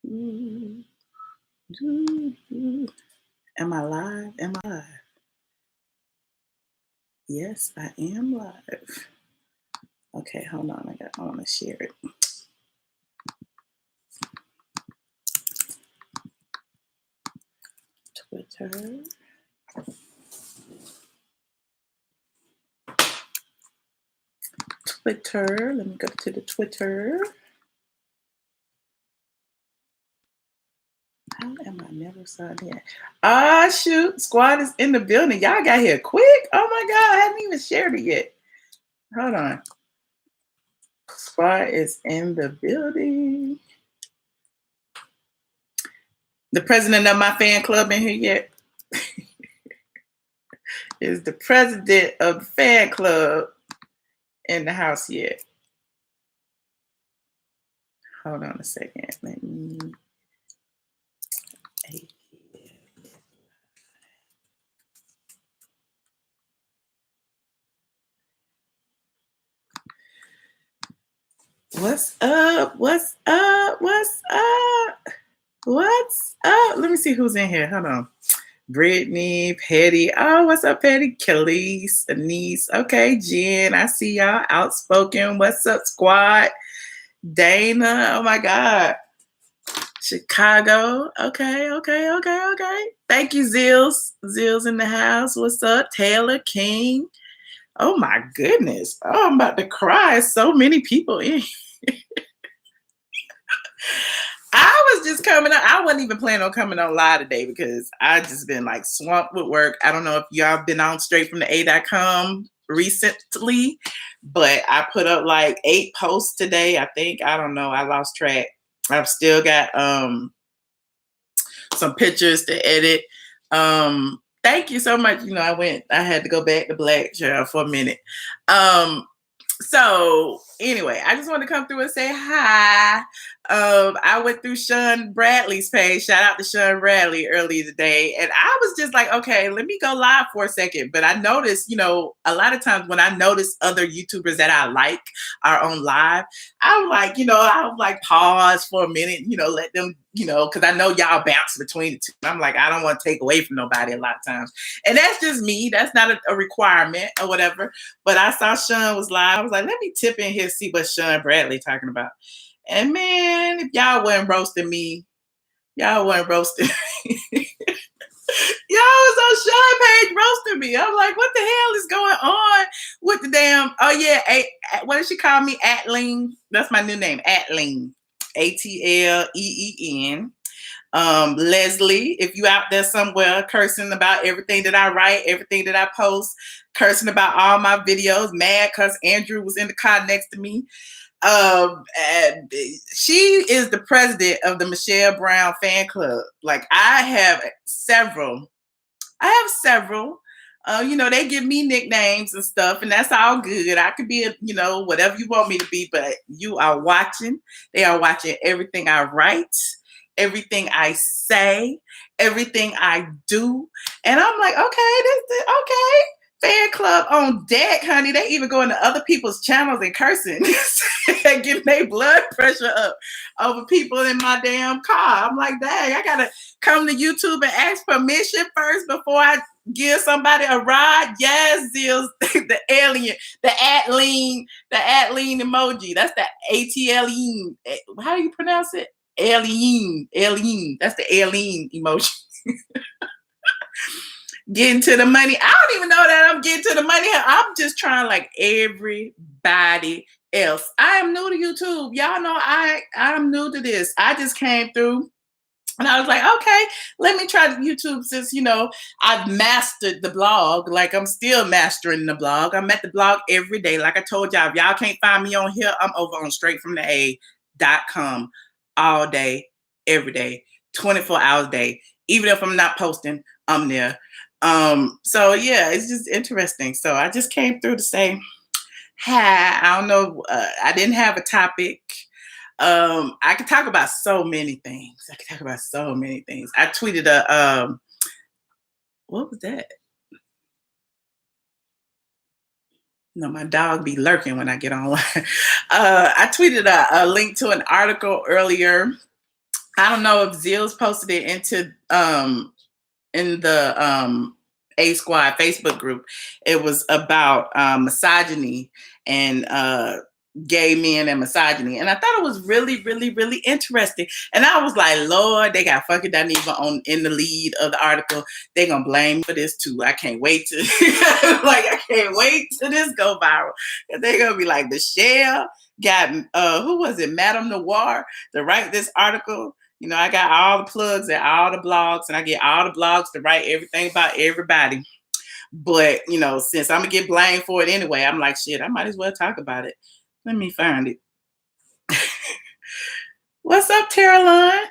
Am I live? Am I live? Yes, I am live. Okay, hold on. I want to share it. Twitter. Let me go to the Twitter. How am I never signed in? Ah, shoot. Squad is in the building. Y'all got here quick. Oh my God. I hadn't even shared it yet. Hold on. Squad is in the building. The president of my fan club in here yet? Is the president of the fan club in the house yet? Hold on a second. Let me. What's up? What's up? What's up? What's up? Let me see who's in here. Hold on. Brittany, Petty. Oh, what's up, Petty? Kelly's, Anise. Okay, Jen. I see y'all. Outspoken. What's up, squad? Dana. Oh my God. Chicago. Okay. Thank you, Zills. Zills in the house. What's up? Taylor King. Oh my goodness. Oh, I'm about to cry. So many people in. I was just coming up. I wasn't even planning on coming on live today because I just been like swamped with work. I don't know if y'all been on straight from the A.com recently, but I put up like 8 posts today. I think, I don't know. I lost track. I've still got some pictures to edit. Thank you so much. You know, I had to go back to Black Child for a minute. So anyway, I just want to come through and say hi. I went through Sean Bradley's page. Shout out to Sean Bradley earlier today. And I was just like, okay, let me go live for a second. But I noticed, you know, a lot of times when I notice other YouTubers that I like are on live, I'm like, you know, I'll like pause for a minute, you know, let them, you know, because I know y'all bounce between the two. I'm like, I don't want to take away from nobody a lot of times. And that's just me. That's not a requirement or whatever. But I saw Sean was live. I was like, let me tip in here, see what Sean Bradley talking about. And man, if y'all wasn't roasting me, y'all wasn't roasting me. Y'all was on Sean page roasting me. I'm like, what the hell is going on with the damn, oh yeah, what did she call me? ATLien. That's my new name, ATLien. ATLien. Leslie, if you out there somewhere cursing about everything that I write, everything that I post, cursing about all my videos, mad because Andrew was in the car next to me. And she is the president of the Michelle Brown fan club. Like I have several. You know, they give me nicknames and stuff, and that's all good. I could be, you know, whatever you want me to be, but you are watching. They are watching everything I write, everything I say, everything I do. And I'm like, okay, okay. Fan club on deck, honey. They even go into other people's channels and cursing and getting their blood pressure up over people in my damn car. I'm like, dang, I gotta come to YouTube and ask permission first before I give somebody a ride. Yes, Zills, the alien, the ATLien emoji. That's the ATLien. How do you pronounce it? Alien. That's the alien emoji. Getting to the money. I don't even know that I'm getting to the money. I'm just trying like everybody else. I am new to YouTube. Y'all know I'm new to this. I just came through and I was like, okay, let me try YouTube since, you know, I've mastered the blog. Like I'm still mastering the blog. I'm at the blog every day. Like I told y'all, if y'all can't find me on here, I'm over on straightfromtheA.com all day, every day, 24 hours a day. Even if I'm not posting, I'm there. So yeah, it's just interesting. So I just came through to say hi. I don't know. I didn't have a topic. I could talk about so many things. I tweeted what was that? No, my dog be lurking when I get online. I tweeted a link to an article earlier I don't know if Zill's posted it into in the A Squad Facebook group. It was about misogyny and gay men and misogyny. And I thought it was really, really, really interesting. And I was like, Lord, they got fucking Dineva on in the lead of the article. They're gonna blame me for this too. I can't wait to I can't wait till this go viral. And they're gonna be like, the share got who was it, Madame Noir, to write this article. You know, I got all the plugs and all the blogs, and I get all the blogs to write everything about everybody. But, you know, since I'm going to get blamed for it anyway, I'm like, shit, I might as well talk about it. Let me find it. What's up, ATLien?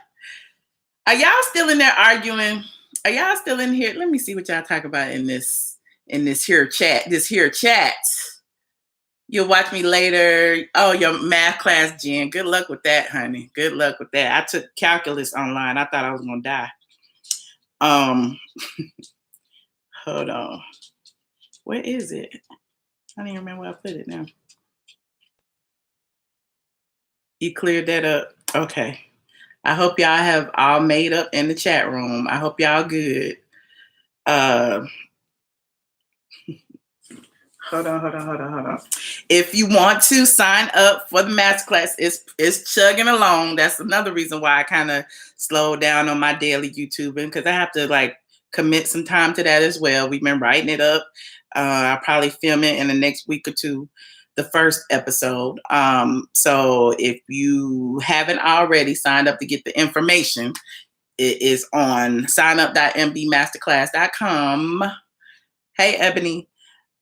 Are y'all still in there arguing? Are y'all still in here? Let me see what y'all talk about in this here chat. This here chat. You'll watch me later. Oh, your math class, Jen. Good luck with that, honey. Good luck with that. I took calculus online. I thought I was gonna die. Hold on. Where is it? I don't even remember where I put it now. You cleared that up. Okay. I hope y'all have all made up in the chat room. I hope y'all good. Hold on. If you want to sign up for the masterclass, it's chugging along. That's another reason why I kind of slowed down on my daily YouTubing, because I have to like commit some time to that as well. We've been writing it up. I'll probably film it in the next week or two, the first episode. So if you haven't already signed up to get the information, it is on signup.mbmasterclass.com. Hey, Ebony.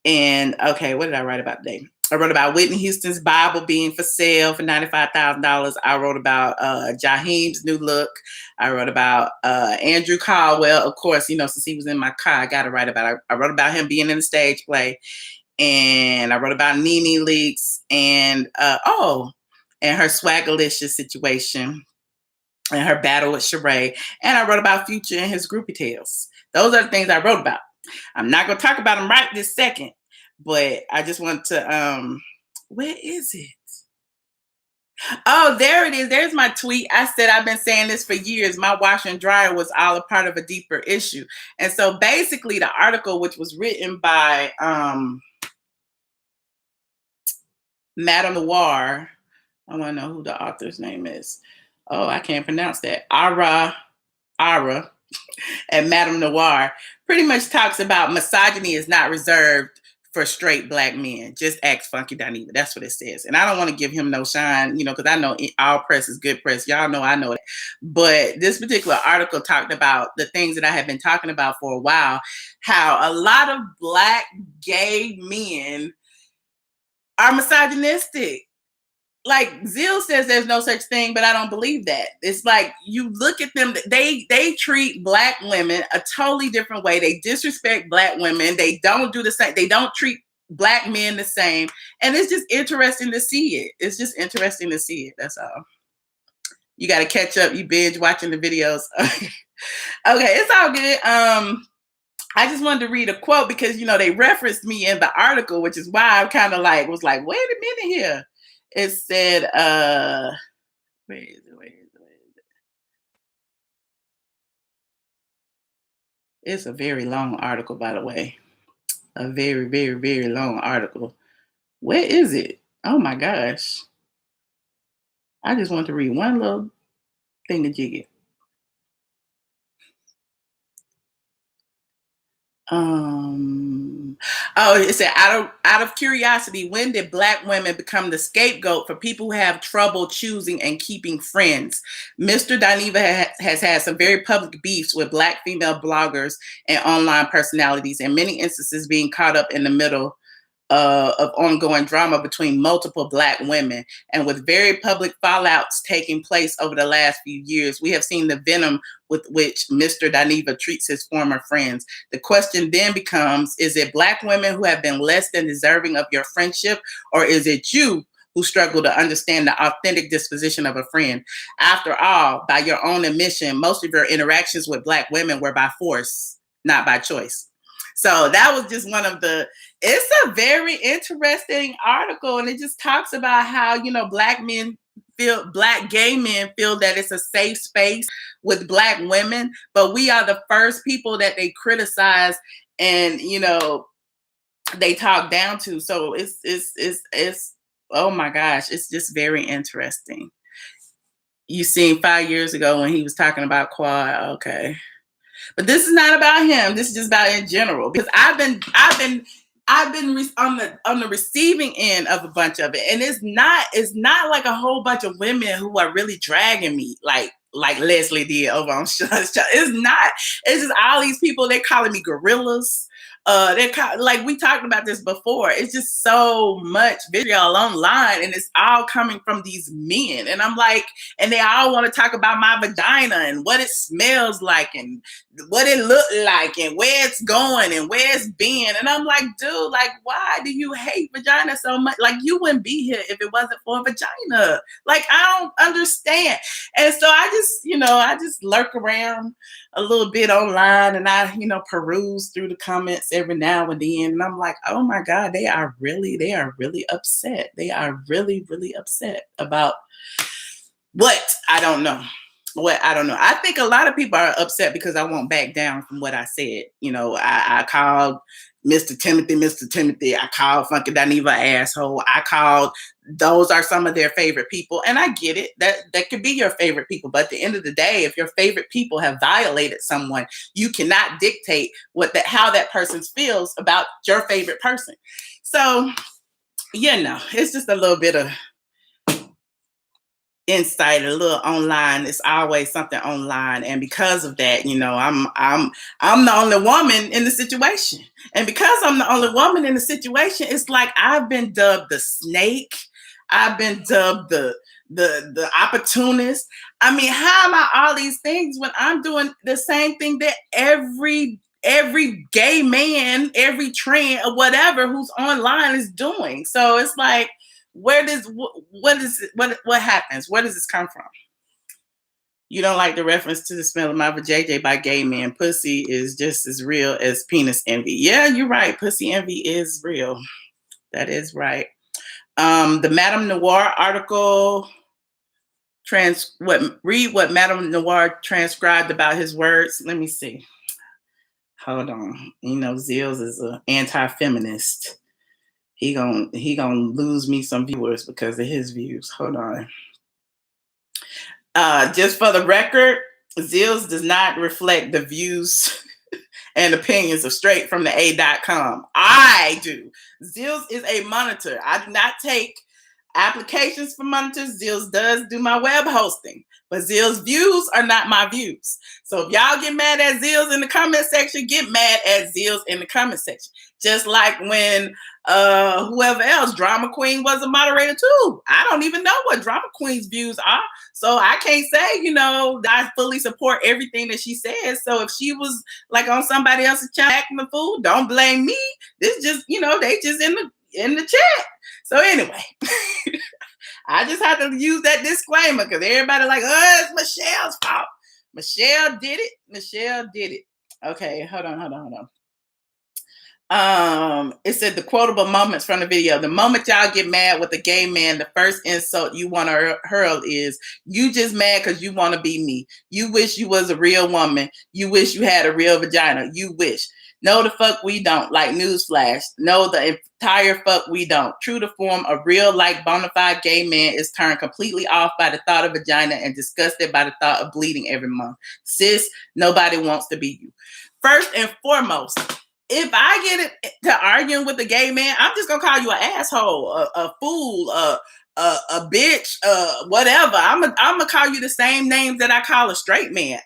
And okay, what did I write about today? I wrote about Whitney Houston's Bible being for sale for $95,000. I wrote about Jaheim's new look. I wrote about Andrew Caldwell. Of course, you know, since he was in my car, I got to write about it. I wrote about him being in the stage play. And I wrote about Nene Leakes and and her Swagalicious situation and her battle with Sheree. And I wrote about Future and his groupie tales. Those are the things I wrote about. I'm not going to talk about them right this second, but I just want to, where is it? Oh, there it is. There's my tweet. I said, I've been saying this for years. My washer and dryer was all a part of a deeper issue. And so basically the article, which was written by Madame Noir, I want to know who the author's name is. Oh, I can't pronounce that. Ara and Madame Noir pretty much talks about misogyny is not reserved for straight black men. Just ask Funky Dineva. That's what it says. And I don't want to give him no shine, you know, because I know all press is good press. Y'all know I know it. But this particular article talked about the things that I have been talking about for a while, how a lot of black gay men are misogynistic. Like Zill says there's no such thing, but I don't believe that. It's like you look at them, they treat black women a totally different way. They disrespect black women. They don't do the same. They don't treat black men the same. And it's just interesting to see it. It's just interesting to see it. That's all. You got to catch up. You binge watching the videos. Okay, it's all good. I just wanted to read a quote because, you know, they referenced me in the article, which is why I kind of like was like, wait a minute here. It said, where is it? It's a very long article, by the way. A very, very, very long article. Where is it? Oh my gosh. I just want to read one little thing to jig it. It said out of curiosity, when did black women become the scapegoat for people who have trouble choosing and keeping friends? Mr. Dineva has had some very public beefs with black female bloggers and online personalities, in many instances being caught up in the middle of ongoing drama between multiple black women. And with very public fallouts taking place over the last few years, we have seen the venom with which Mr. Dineva treats his former friends. The question then becomes, is it black women who have been less than deserving of your friendship, or is it you who struggle to understand the authentic disposition of a friend? After all, by your own admission, most of your interactions with black women were by force, not by choice. So that was just one of it's a very interesting article. And it just talks about how, you know, black men black gay men feel that it's a safe space with black women, but we are the first people that they criticize and they talk down to. So it's oh my gosh, it's just very interesting. You seen 5 years ago when he was talking about Quad, okay. But this is not about him. This is just about in general because I've been on the receiving end of a bunch of it, and it's not like a whole bunch of women who are really dragging me like Leslie did over on Shoutout. It's not. It's just all these people. They're calling me gorillas. Like we talked about this before. It's just so much vitriol online, and it's all coming from these men. And I'm like, and they all want to talk about my vagina and what it smells like and what it looked like and where it's going and where it's been. And I'm like, dude, like, why do you hate vagina so much? Like, you wouldn't be here if it wasn't for vagina. Like, I don't understand. And so I just lurk around a little bit online and I, peruse through the comments every now and then. And I'm like, oh my God, they are really upset. They are really, really upset about what I don't know. I think a lot of people are upset because I won't back down from what I said. I called Mr. Timothy. I called Funky Dineva asshole. I called, those are some of their favorite people. And I get it. That could be your favorite people. But at the end of the day, if your favorite people have violated someone, you cannot dictate how that person feels about your favorite person. So, it's just a little bit of insight, a little online. It's always something online, and because of that, I'm the only woman in the situation, and because I'm the only woman in the situation, it's like I've been dubbed the snake. I've been dubbed the opportunist. I mean, how am I all these things when I'm doing the same thing that every gay man, every trans or whatever who's online is doing? So it's like, what happens? Where does this come from? You don't like the reference to the smell of my vajayjay by gay men. Pussy is just as real as penis envy. Yeah, you're right. Pussy envy is real. That is right. The Madame Noir article, read what Madame Noir transcribed about his words. Let me see. Hold on. Zills is an anti-feminist. He gonna lose me some viewers because of his views. Hold on. Just for the record, Zills does not reflect the views and opinions of Straight from the A.com. I do. Zills is a monitor. I do not take applications for monitors. Zills does do my web hosting, but Zills views are not my views. So if y'all get mad at Zills in the comment section, get mad at Zills in the comment section. Just like when whoever else, Drama Queen, was a moderator too. I don't even know what Drama Queen's views are. So I can't say, that I fully support everything that she says. So if she was like on somebody else's channel acting the fool, don't blame me. This just, they just in the chat. So anyway, I just have to use that disclaimer because everybody like, oh, it's Michelle's fault. Michelle did it. Okay, hold on. It said the quotable moments from the video. The moment y'all get mad with a gay man, the first insult you want to hurl is, you just mad because you want to be me. You wish you was a real woman. You wish you had a real vagina. You wish. No, the fuck we don't. Like newsflash. No, the entire fuck we don't. True to form, a real, like, bona fide gay man is turned completely off by the thought of vagina and disgusted by the thought of bleeding every month. Sis, nobody wants to be you. First and foremost, if I get it to arguing with a gay man, I'm just gonna call you an asshole, a fool, a bitch, whatever. I'm gonna call you the same names that I call a straight man.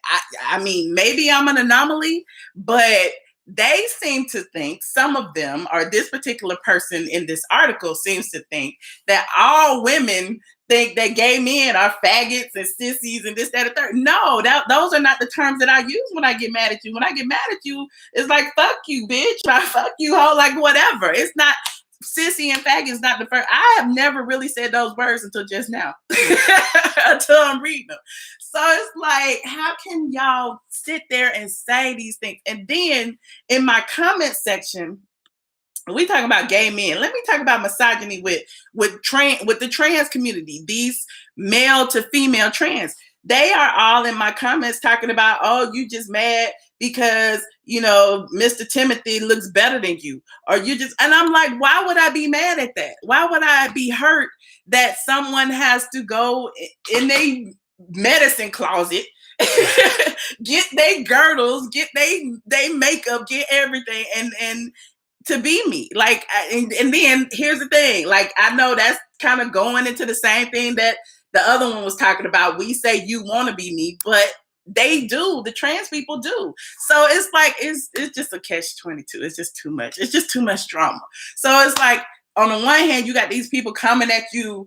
I mean, maybe I'm an anomaly, but they seem to think, some of them, or this particular person in this article seems to think that all women think that gay men are faggots and sissies and this, that, and third. No, those are not the terms that I use when I get mad at you. When I get mad at you, it's like, fuck you, bitch. Fuck you, hoe, like whatever. It's not, sissy and faggot is not the first. I have never really said those words until just now. Until I'm reading them. So it's like, how can y'all sit there and say these things? And then in my comment section, we talking about gay men. Let me talk about misogyny with the trans community. These male to female trans. They are all in my comments talking about, oh, you just mad because Mr. Timothy looks better than you, or you just. And I'm like, why would I be mad at that? Why would I be hurt that someone has to go in their medicine closet, get their girdles, get they makeup, get everything, and to be me. Like, and then here's the thing. Like, I know that's kind of going into the same thing that the other one was talking about. We say you want to be me, but they do. The trans people do. So it's like it's just a catch-22. It's just too much. It's just too much drama. So it's like, on the one hand, you got these people coming at you,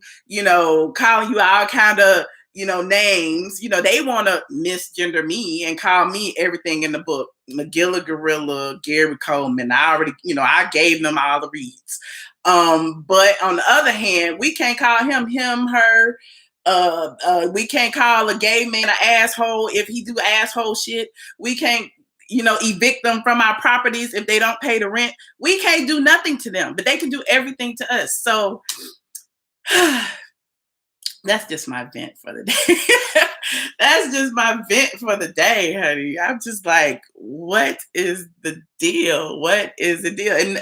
calling you all kind of names. They want to misgender me and call me everything in the book. Magilla Gorilla, Gary Coleman. I already, I gave them all the reads. But on the other hand, we can't call him, her. We can't call a gay man an asshole if he do asshole shit. We can't, evict them from our properties if they don't pay the rent. We can't do nothing to them, but they can do everything to us. So that's just my vent for the day. That's just my vent for the day, honey. I'm just like, what is the deal? What is the deal? And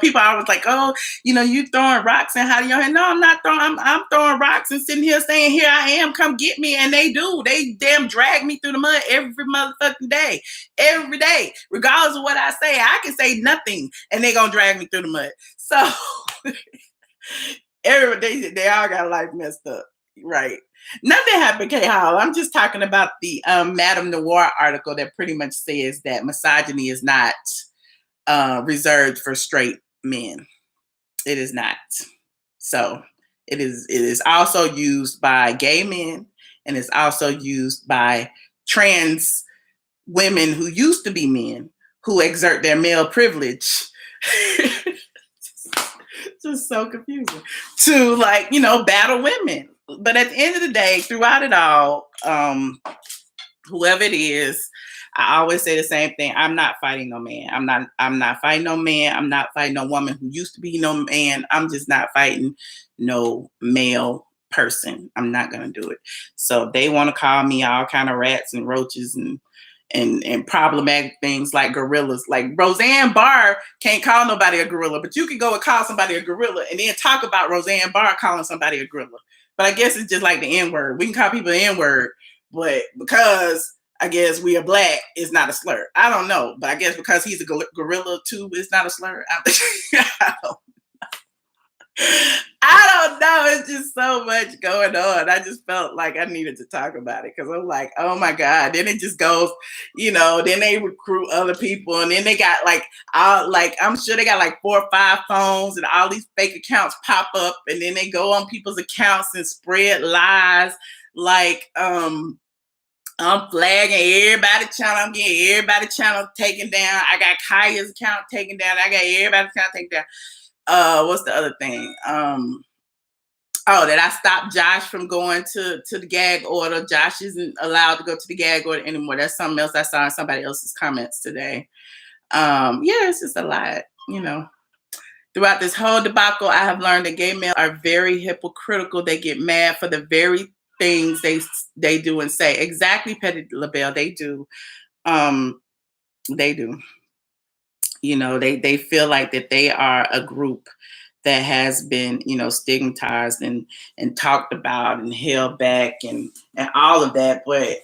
people are always like, oh, you throwing rocks and hiding your hand. No, I'm not throwing. I'm throwing rocks and sitting here saying, here I am, come get me. And they do. They damn drag me through the mud every motherfucking day, every day, regardless of what I say. I can say nothing, and they gonna drag me through the mud. So everybody, they all got life messed up. Right. Nothing happened, K Hall. I'm just talking about the Madame Noir article that pretty much says that misogyny is not reserved for straight men. It is not. So it is also used by gay men, and it's also used by trans women who used to be men who exert their male privilege. Just so confusing to battle women. But at the end of the day, throughout it all, whoever it is, I always say the same thing. I'm not fighting no man. I'm not fighting no man. I'm not fighting no woman who used to be no man. I'm just not fighting no male person. I'm not gonna do it. So they want to call me all kind of rats and roaches and problematic things like gorillas. Like Roseanne Barr can't call nobody a gorilla, but you can go and call somebody a gorilla and then talk about Roseanne Barr calling somebody a gorilla. But I guess it's just like the N-word. We can call people the N-word, but because I guess we are black, it's not a slur. I don't know, but I guess because he's a gorilla too, it's not a slur. I don't know. It's just so much going on. I just felt like I needed to talk about it because I'm like, oh my God. Then it just goes, then they recruit other people. And then they got I'm sure they got like 4 or 5 phones and all these fake accounts pop up. And then they go on people's accounts and spread lies. Like, I'm flagging everybody's channel. I'm getting everybody's channel taken down. I got Kaya's account taken down. I got everybody's account taken down. What's the other thing? That I stopped Josh from going to the gag order. Josh isn't allowed to go to the gag order anymore. That's something else I saw in somebody else's comments today. It's just a lot, Throughout this whole debacle, I have learned that gay men are very hypocritical. They get mad for the very things they do and say. Exactly, Petty LaBelle, they do. They do. They feel like that they are a group that has been, stigmatized and talked about and held back and all of that. But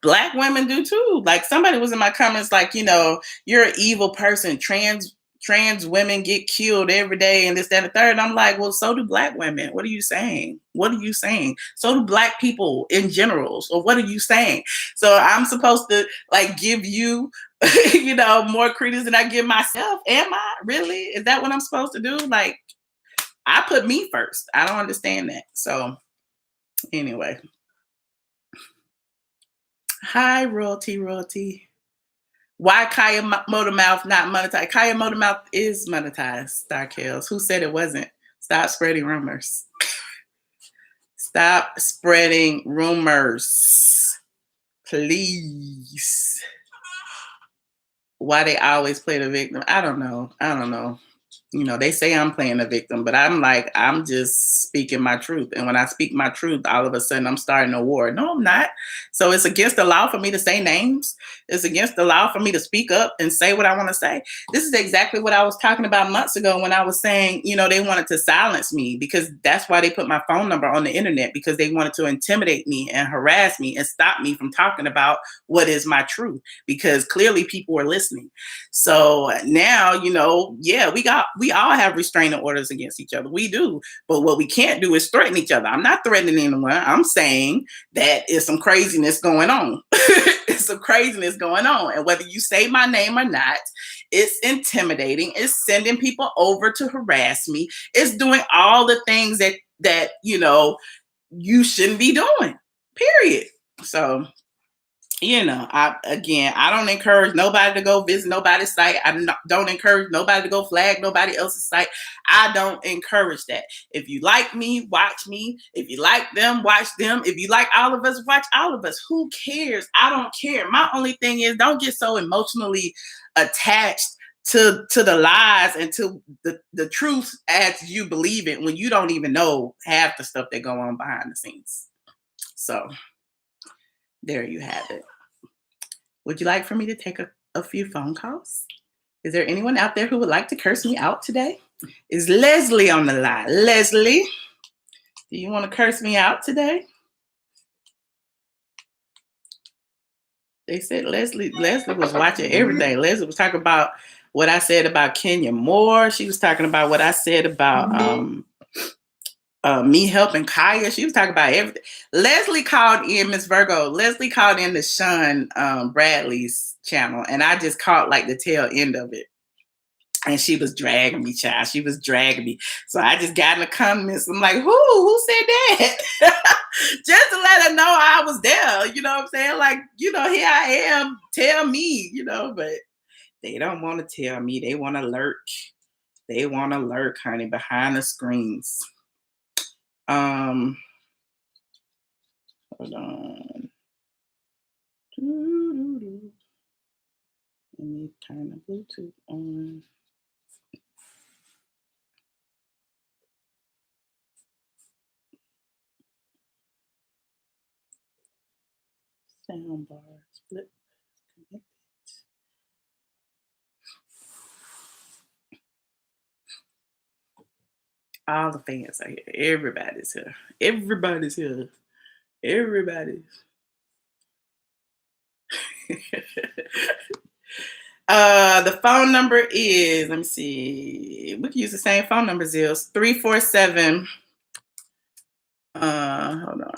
Black women do too. Like somebody was in my comments like, you're an evil person. Trans women get killed every day and this, that, and the third. And I'm like, well, so do Black women. What are you saying? What are you saying? So do Black people in general. So what are you saying? So I'm supposed to give you more credence than I give myself. Am I really? Is that what I'm supposed to do? Like, I put me first. I don't understand that. So anyway. Hi, royalty. Why Kaya Motormouth not monetized? Kaya Motormouth is monetized, Starkills. Who said it wasn't? Stop spreading rumors. Stop spreading rumors. Please. Why they always play the victim? I don't know. They say I'm playing a victim, but I'm like, I'm just speaking my truth. And when I speak my truth, all of a sudden I'm starting a war. No, I'm not. So it's against the law for me to say names. It's against the law for me to speak up and say what I want to say. This is exactly what I was talking about months ago when I was saying, they wanted to silence me, because that's why they put my phone number on the internet, because they wanted to intimidate me and harass me and stop me from talking about what is my truth, because clearly people were listening. So now, yeah, we all have restraining orders against each other. We do. But what we can't do is threaten each other. I'm not threatening anyone. I'm saying that it's some craziness going on. It's some craziness going on. And whether you say my name or not, it's intimidating. It's sending people over to harass me. It's doing all the things that you shouldn't be doing. Period. So I don't encourage nobody to go visit nobody's site. Don't encourage nobody to go flag nobody else's site. I don't encourage that. If you like me, watch me. If you like them, watch them. If you like all of us, watch all of us. Who cares? I don't care. My only thing is, don't get so emotionally attached to the lies and to the truth as you believe it, when you don't even know half the stuff that go on behind the scenes. So there you have it. Would you like for me to take a few phone calls? Is there anyone out there who would like to curse me out today? Is Leslie on the line? Leslie, do you want to curse me out today? They said Leslie was watching everything. Leslie was talking about what I said about Kenya Moore. She was talking about what I said about me helping Kaya. She was talking about everything. Leslie called in, Miss Virgo. Leslie called in the Sean Bradley's channel, and I just caught like the tail end of it. And she was dragging me, child. She was dragging me. So I just got in the comments. I'm like, who said that? Just to let her know I was there. You know what I'm saying? Like, here I am. Tell me, but they don't want to tell me. They want to lurk. They want to lurk, honey, behind the screens. Hold on. Let me turn the Bluetooth on. Sound bars, flip, connected. All the fans are here. Everybody's here. Everybody's here. Everybody's. The phone number is, let me see. We can use the same phone number, Zills. 347. Hold on.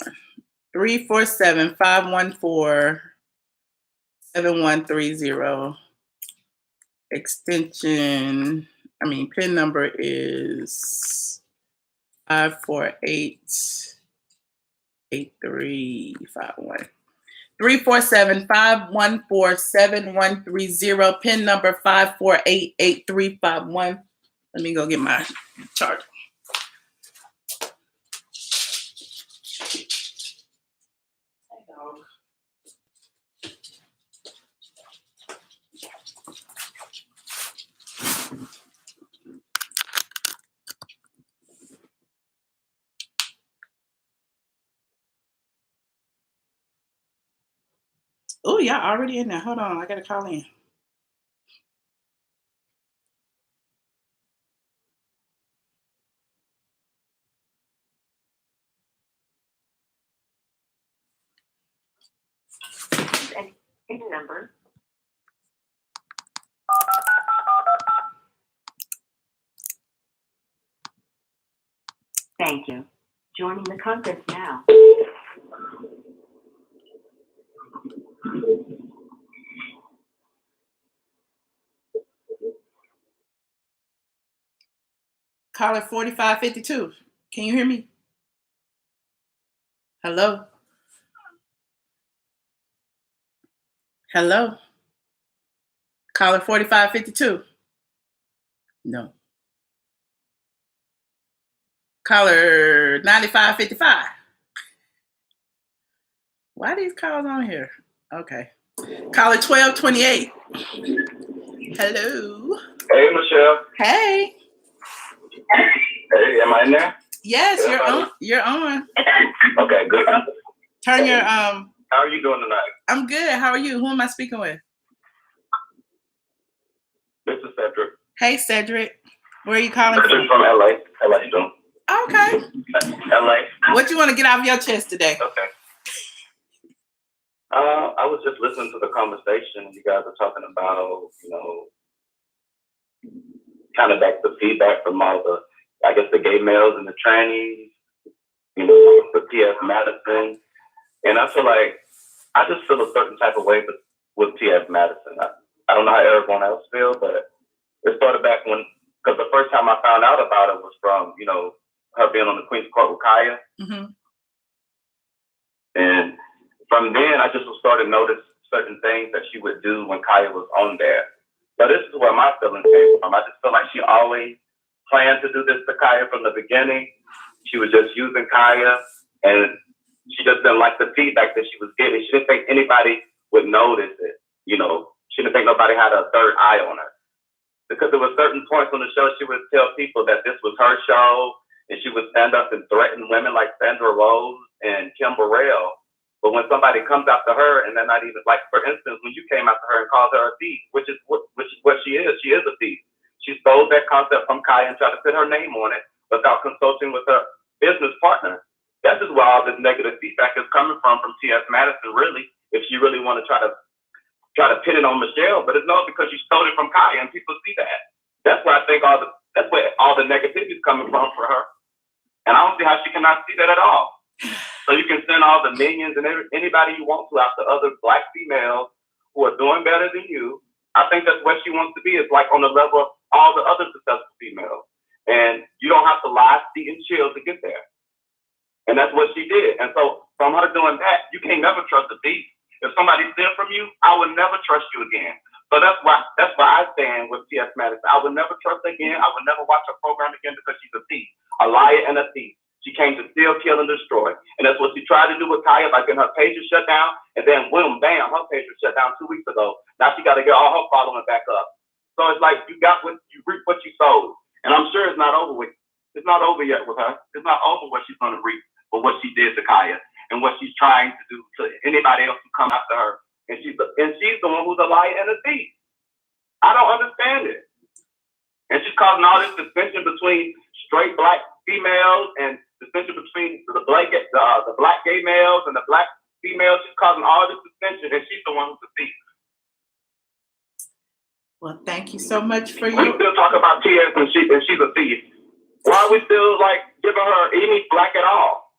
347-514-7130. Extension, PIN number is 548-8351. 347-514-7130. PIN number 548-8351. Let me go get my charger. Oh, y'all already in there. Hold on, I gotta call in. Number. Thank you. Joining the conference now. Caller 4552. Can you hear me? Hello? Hello? Caller 4552. No. Caller 9555. Why are these calls on here? Okay. Caller 1228. Hello. Hey, Michelle. Hey. Hey, am I in there? Yes, you're on. You're on. Okay, good. Turn your How are you doing tonight? I'm good. How are you? Who am I speaking with? This is Cedric. Hey, Cedric. Where are you calling from? From LA. How you doing? Okay. LA. What you want to get off your chest today? Okay. I was just listening to the conversation. You guys are talking about, kind of back the feedback from all the, I guess, the gay males and the trannies, the T.F. Madison. And I feel like, I just feel a certain type of way with T.F. Madison. I don't know how everyone else feels, but it started back because the first time I found out about it was from, her being on the Queen's Court with Kaya. Mm-hmm. And from then, I just started to notice certain things that she would do when Kaya was on there. But this is where my feelings came from. I just feel like she always planned to do this to Kaya from the beginning. She was just using Kaya, and she just didn't like the feedback that she was getting. She didn't think anybody would notice it. She didn't think nobody had a third eye on her. Because there were certain points on the show, she would tell people that this was her show, and she would stand up and threaten women like Sandra Rose and Kim Burrell. But when somebody comes after her, and they're not even, like, for instance, when you came after her and called her a thief, which is what she is a thief. She stole that concept from Kaya and tried to put her name on it without consulting with her business partner. That's just where all this negative feedback is coming from T.S. Madison, really, if she really want to try to pin it on Michelle, but it's not because you stole it from Kaya, and people see that. That's where I think that's where all the negativity is coming from for her. And I don't see how she cannot see that at all. So you can send all the minions and anybody you want to after other Black females who are doing better than you. I think that's what she wants to be, is like on the level of all the other successful females. And you don't have to lie, steal, and chill to get there. And that's what she did. And so from her doing that, you can't never trust a thief. If somebody steals from you, I would never trust you again. So that's why I stand with T.S. Madison. I would never trust her again. I would never watch her program again because she's a thief, a liar, and a thief. She came to steal, kill, and destroy. And that's what she tried to do with Kaya by getting her pages shut down. And then, boom, bam, her page was shut down 2 weeks ago. Now she got to get all her following back up. So it's like you reap what you sowed. And I'm sure it's not over with. It's not over yet with her. It's not over what she's going to reap for what she did to Kaya and what she's trying to do to anybody else who come after her. And she's the one who's a liar and a thief. I don't understand it. And she's causing all this dissension between straight Black females and dissension between the black gay males and the Black females. She's causing all this dissension, and she's the one who's a thief. Well, thank you so much for We still talk about T.S. and she's a thief. Why are we still giving her any Black at all?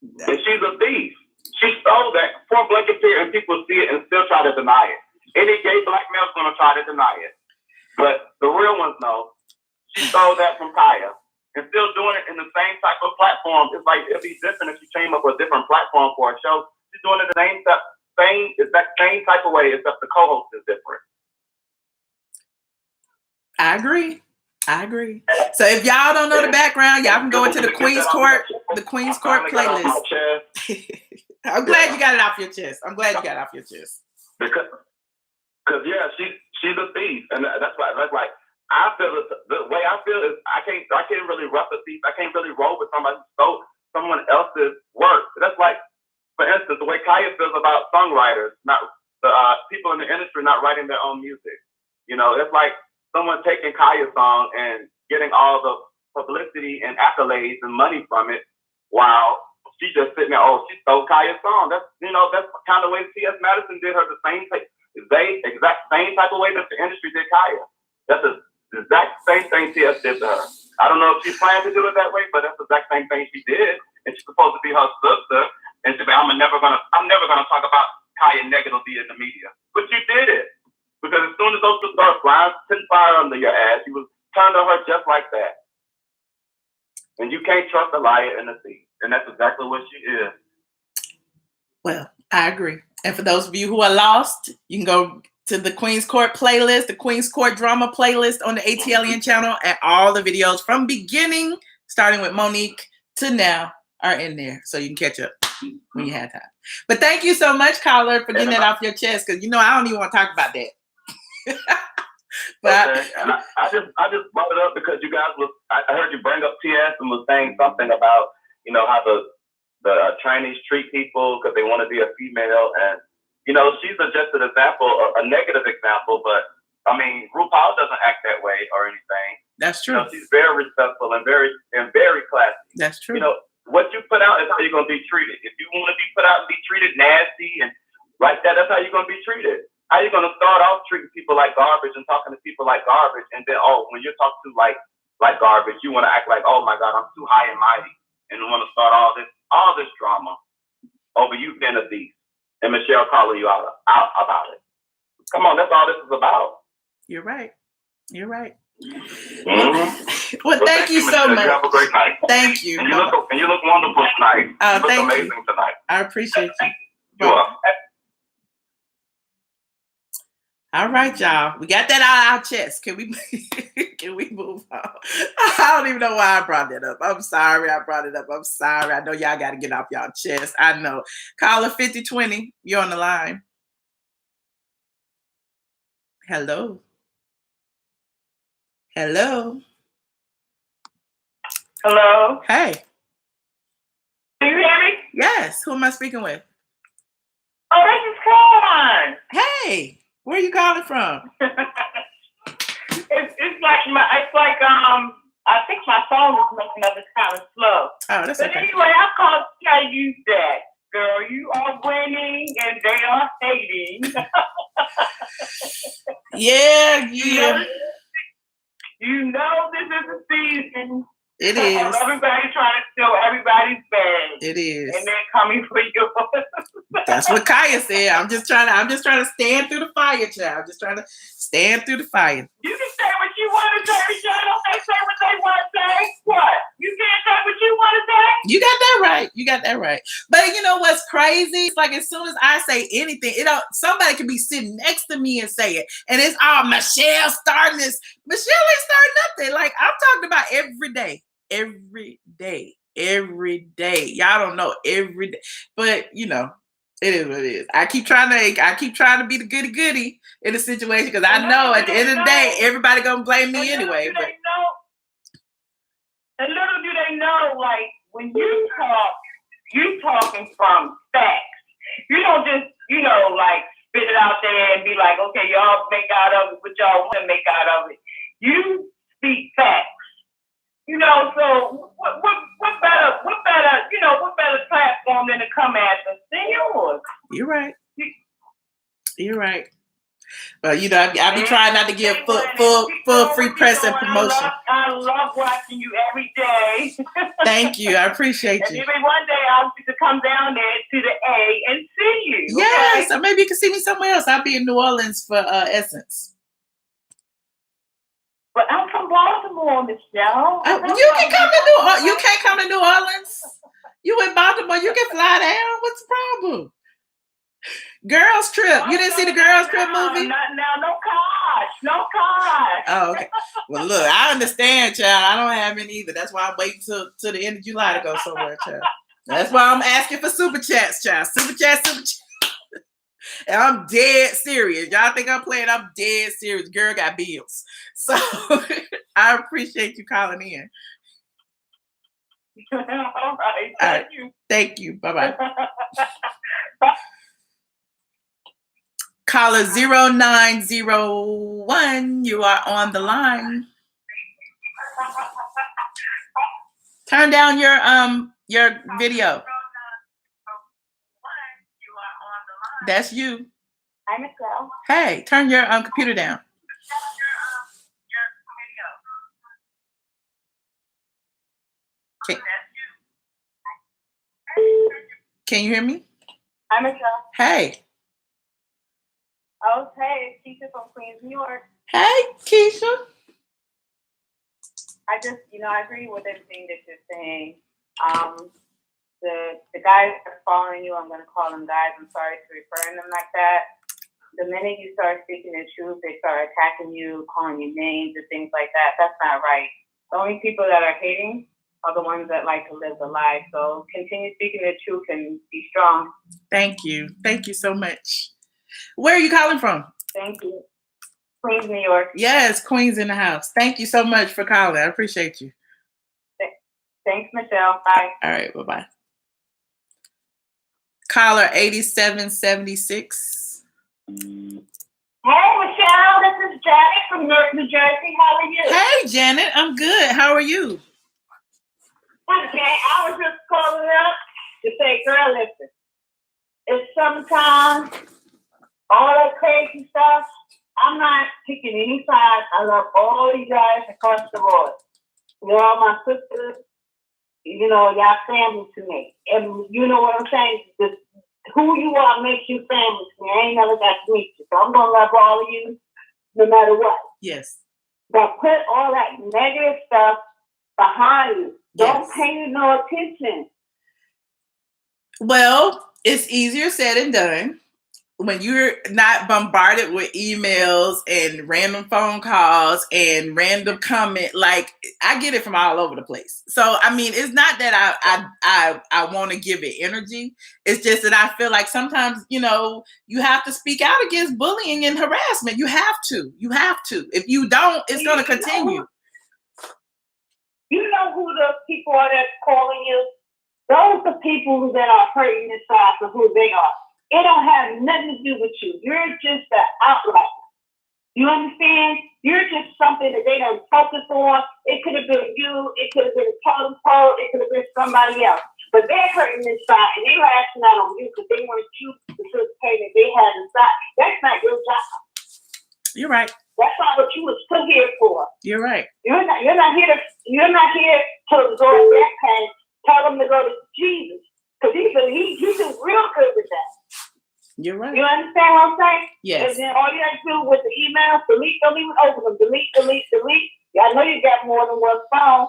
And she's a thief. She stole that point blank period, and people see it and still try to deny it. Any gay Black male's going to try to deny it. But the real ones know. She stole that from Kaya and still doing it in the same type of platform. It's like it'd be different if she came up with a different platform for a show. She's doing it the same type of way, except the co-host is different. I agree. So if y'all don't know the background, y'all can go into the Queen's Court playlist. I'm glad you got it off your chest. Because yeah, she's a thief, and that's why I feel the way I feel is I can't really rough a thief. I can't really roll with somebody who stole someone else's work. That's like, for instance, the way Kaya feels about songwriters, not the people in the industry not writing their own music. It's like someone taking Kaya's song and getting all the publicity and accolades and money from it, while she's just sitting there. Oh, she stole Kaya's song. That's kind of the way T.S. Madison did her, the exact same type of way that the industry did Kaya. That's the exact same thing T.S. did to her. I don't know if she planned to do it that way, but that's the exact same thing she did. And she's supposed to be her sister. And she said, I'm never gonna talk about Kaya negatively in the media. But you did it. Because as soon as those two start putting fire under your ass, you was turned on her just like that. And you can't trust a liar and a thief. And that's exactly what she is. Well, I agree. And for those of you who are lost, you can go to the Queen's Court playlist, the Queen's Court drama playlist on the ATLien channel, and all the videos from beginning, starting with Monique to now, are in there. So you can catch up when you have time. But thank you so much, caller, for getting that off your chest, because I don't even want to talk about that. But okay, and I just brought it up because you guys I heard you bring up TS and was saying something about how the trainees treat people because they want to be a female, and she's just an example, a negative example, but I mean RuPaul doesn't act that way or anything. That's true. She's very respectful and very classy. That's true. What you put out is how you're gonna be treated. If you want to be put out and be treated nasty and like that, that's how you're gonna be treated. How you gonna start off treating people like garbage and talking to people like garbage, and then when you're talked to like garbage, you want to act like, oh my God, I'm too high and mighty, and you want to start all this drama over you being a beast and Michelle calling you out about it. Come on, that's all this is about. You're right. You're right. Mm-hmm. Well, thank you so much. You have a great night. Thank you. And you look wonderful tonight. You look amazing tonight. I appreciate you. You are. All right, y'all. We got that out of our chest. Can we move on? I don't even know why I brought that up. I'm sorry I brought it up. I'm sorry. I know y'all got to get off y'all chest. I know. Caller 5020, you're on the line. Hello. Hello. Hello. Hey. Can you hear me? Yes. Who am I speaking with? Oh, this is Caroline. Hey. Where are you calling from? it's like I think my phone is making up. It's kind of slow. Oh, that's but okay. Anyway, I called to tell you that, girl, you are winning and they are hating. Yeah. You know this is a season. It is. Everybody trying to steal everybody's bag. It is. And they're coming for you. That's what Kaya said. I'm just trying to stand through the fire, child. I'm just trying to stand through the fire. You can say what you want to say, Michelle. Don't they say what they want to say? What? You can't say what you want to say? You got that right. But you know what's crazy? It's like as soon as I say anything, somebody can be sitting next to me and say it. And it's Michelle starting this. Michelle ain't starting nothing. Like I'm talking about every day. Every day. Y'all don't know every day. But it is what it is. I keep trying to be the goody in the situation because I know at the end of the day everybody gonna blame me anyway. And little do they know, like when you talking from facts. You don't just like spit it out there and be like, okay, y'all make out of it what y'all want to make out of it. You speak facts. So what better platform than to come at us than yours? You're right. But I be trying not to give full free press and promotion. I love watching you every day. Thank you. I appreciate you. And maybe one day I'll get to come down there to the A and see you. Yes, okay? or maybe you can see me somewhere else. I'll be in New Orleans for Essence. But I'm from Baltimore, Michelle. You can come to New Orleans. You can't come to New Orleans. You in Baltimore. You can fly down. What's the problem? Girls Trip. You didn't see the Girls Trip movie? Not now. No cost. Oh, okay. Well, look, I understand, child. I don't have any either. That's why I'm waiting till the end of July to go somewhere, child. That's why I'm asking for super chats, child. Super chat. And I'm dead serious. Y'all think I'm playing? I'm dead serious. Girl got bills. So I appreciate you calling in. All right. Thank you. Thank you. Bye-bye. Caller 0901, you are on the line. Turn down your video. That's you. Hi, Michelle. Hey, turn your computer down. Can you hear me? Hi, Michelle. Hey. Oh, hey, it's Keisha from Queens, New York. Hey, Keisha. I just, I agree with everything that you're saying. The guys that are following you, I'm going to call them guys. I'm sorry to refer to them like that. The minute you start speaking the truth, they start attacking you, calling you names and things like that. That's not right. The only people that are hating are the ones that like to live the lie. So continue speaking the truth and be strong. Thank you. Thank you so much. Where are you calling from? Thank you. Queens, New York. Yes, Queens in the house. Thank you so much for calling. I appreciate you. Thanks, Michelle. Bye. All right, bye-bye. Caller 8776. Hey, Michelle. This is Janet from Newark, New Jersey. How are you? Hey, Janet. I'm good. How are you? Okay, I was just calling up to say, girl, listen. It's sometimes all that crazy stuff. I'm not picking any sides. I love all you guys across the board. You're all my sisters. You know, y'all family to me. And you know what I'm saying? Just who you are makes you family to me. I ain't never got to meet you. So I'm going to love all of you no matter what. Yes. But put all that negative stuff behind you. Don't Yes. pay you no attention. Well, it's easier said than done. When you're not bombarded with emails and random phone calls and random comment, like I get it from all over the place. So I mean, it's not that I want to give it energy. It's just that I feel like sometimes, you know, you have to speak out against bullying and harassment. You have to. You have to. If you don't, it's going to continue. You know who the people are that's calling you? Those are people that are hurting inside for who they are. It don't have nothing to do with you. You're just an outlet. You understand? You're just something that they don't focus on. It could have been you. It could have been a totem pole. It could have been somebody else. But they're hurting inside, and they're lashing out on you because they want you to participate that they have inside. That's not your job. You're right. That's not what you was put here for. You're right. You're not here to go that path. Tell them to go to Jesus. Because he do real good with that. You're right. You understand what I'm saying? Yes. And then all you have to do with the emails, delete, don't even open them. Delete. Yeah, I know you got more than one phone.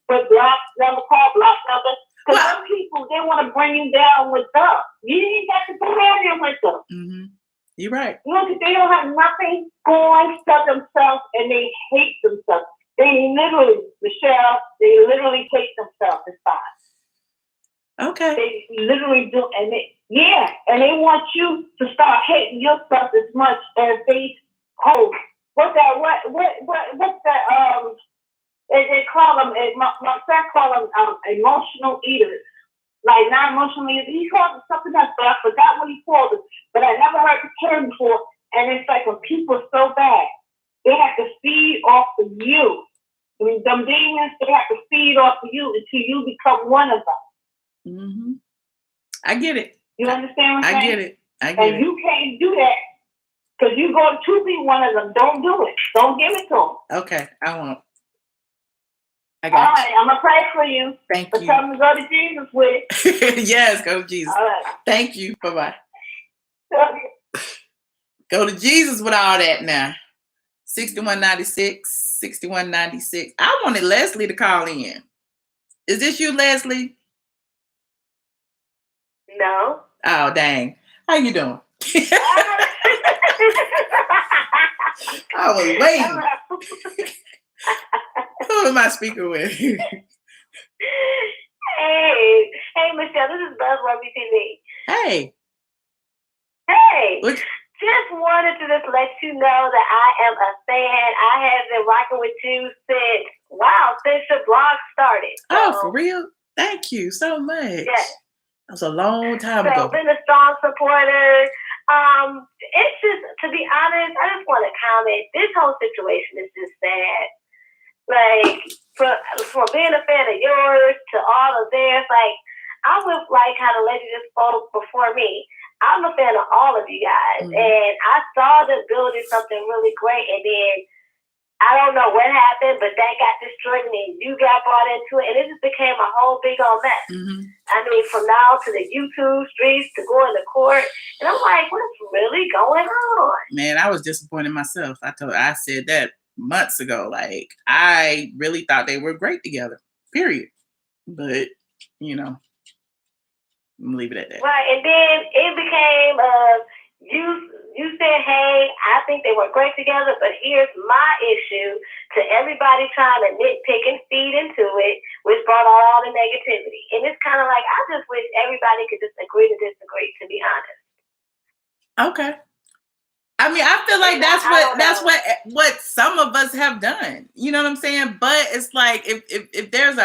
But block number, call, block number. Because some people, they want to bring you down with them. You ain't got to go down there with them. Mm-hmm. You're right. You know, they don't have nothing going for themselves and they hate themselves. They literally, Michelle, they literally hate themselves inside. Okay. They literally do, and they want you to start hating yourself as much as they hope. What's that? They call them. My friend call them emotional eaters. Like not emotional eaters. He called them something else, but I forgot what he called it. But I never heard the term before. And it's like when people are so bad, they have to feed off of you. I mean, them demons, they have to feed off of you until you become one of them. Mm-hmm. I get it. You understand what I'm saying? I get it. And you can't do that because you're going to be one of them. Don't do it. Don't give it to them. Okay, I won't. I got you. All right, I'm going to pray for you. Thank you. Tell them to go to Jesus with it. Yes, go to Jesus. All right. Thank you. Bye-bye. Go to Jesus with all that now. 6196, 6196. I wanted Leslie to call in. Is this you, Leslie? No. Oh, dang. How you doing? I was waiting. Who am I speaking with? Hey, Michelle, this is Buzz Rugby TV. Hey. What? Just wanted to let you know that I am a fan. I have been rocking with you since your blog started. So, oh, for real? Thank you so much. Yes. That was a long time ago. So, been a strong supporter. It's just, to be honest, I just want to comment. This whole situation is just sad. Like, for being a fan of yours to all of theirs, like, I would like how the lady just spoke before me. I'm a fan of all of you guys. Mm-hmm. And I saw them building something really great. And then I don't know what happened, but that got destroyed and then you got brought into it. And it just became a whole big old mess. Mm-hmm. I mean, from now to the YouTube streets to going to court. And I'm like, what's really going on? Man, I was disappointed myself. I said that months ago. Like, I really thought they were great together. Period. But, you know, I'm gonna leave it at that. Right, and then it became you said, hey, I think they work great together, but here's my issue to everybody trying to nitpick and feed into it, which brought all the negativity. And it's kind of like, I just wish everybody could just agree to disagree, to be honest. Okay. I mean, I feel like that's what some of us have done. You know what I'm saying? But it's like if there's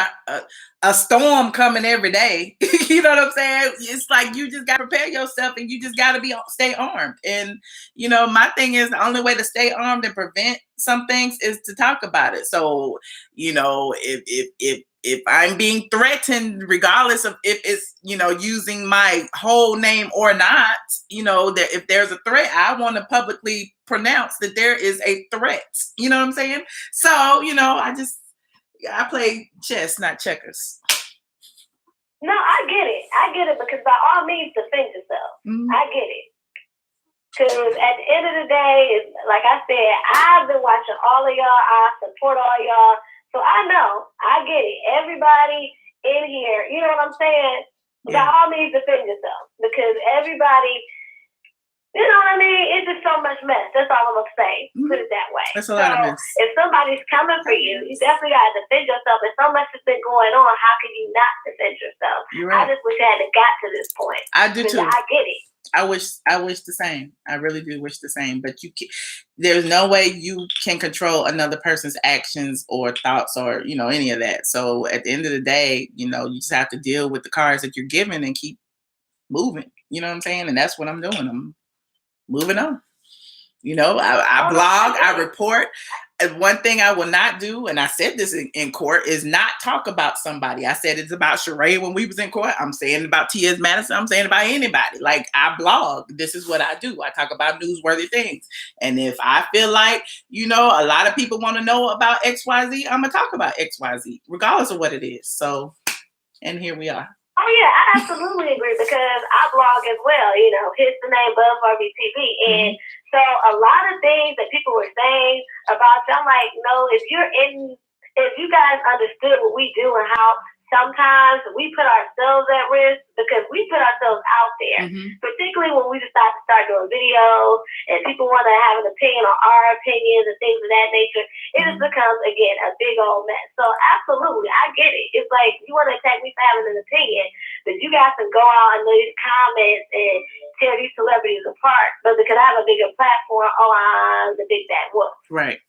a storm coming every day, you know what I'm saying? It's like you just got to prepare yourself, and you just got to stay armed. And my thing is, the only way to stay armed and prevent some things is to talk about it. So if I'm being threatened, regardless of if it's, using my whole name or not, that if there's a threat, I want to publicly pronounce that there is a threat. You know what I'm saying? So, I play chess, not checkers. No, I get it because by all means, defend yourself. Mm-hmm. I get it. Because at the end of the day, like I said, I've been watching all of y'all. I support all y'all. So I know, I get it. Everybody in here, you know what I'm saying? Yeah. By all means, defend yourself. Because everybody, you know what I mean? It's just so much mess. That's all I'm going to say. Mm-hmm. Put it that way. That's a lot of mess. If somebody's coming for you, you definitely got to defend yourself. If so much has been going on, how can you not defend yourself? You're right. I just wish I hadn't got to this point. I do too. I get it. I wish the same. I really do wish the same. But there's no way you can control another person's actions or thoughts or, any of that. So at the end of the day, you just have to deal with the cards that you're given and keep moving. You know what I'm saying? And that's what I'm doing. I'm moving on. I blog, I report. And one thing I will not do, and I said this in court, is not talk about somebody. I said it's about Sheree when we was in court. I'm saying about T.S. Madison. I'm saying about anybody. Like, I blog. This is what I do. I talk about newsworthy things. And if I feel like, a lot of people want to know about XYZ, I'm going to talk about XYZ, regardless of what it is. So, and here we are. Oh, yeah, I absolutely agree because I blog as well, hits the name Buzzworthy TV. And so a lot of things that people were saying about you, I'm like, no, if you guys understood what we do and how sometimes we put ourselves at risk because we put ourselves out there, particularly when we decide to start doing videos and people want to have an opinion on our opinions and things of that nature. It just becomes, again, a big old mess. So absolutely, I get it. It's like you want to attack me for having an opinion, but you guys can go out and leave comments and tear these celebrities apart. But because I have a bigger platform, I'm the big bad wolf. Right.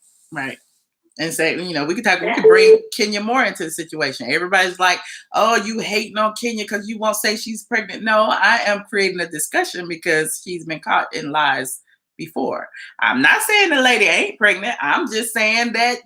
And say, we could bring Kenya Moore into the situation. Everybody's like, oh, you hating on Kenya because you won't say she's pregnant. No, I am creating a discussion because she's been caught in lies before. I'm not saying the lady ain't pregnant. I'm just saying that,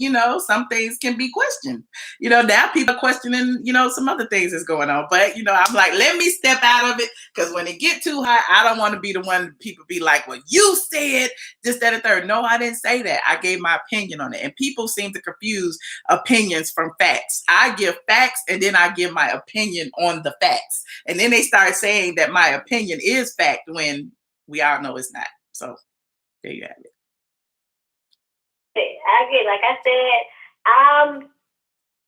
some things can be questioned. Now people are questioning, some other things that's going on. But, I'm like, let me step out of it because when it get too high, I don't want to be the one people be like, well, you said this, that, and third. No, I didn't say that. I gave my opinion on it. And people seem to confuse opinions from facts. I give facts and then I give my opinion on the facts. And then they start saying that my opinion is fact when we all know it's not. So there you have it. Like I said,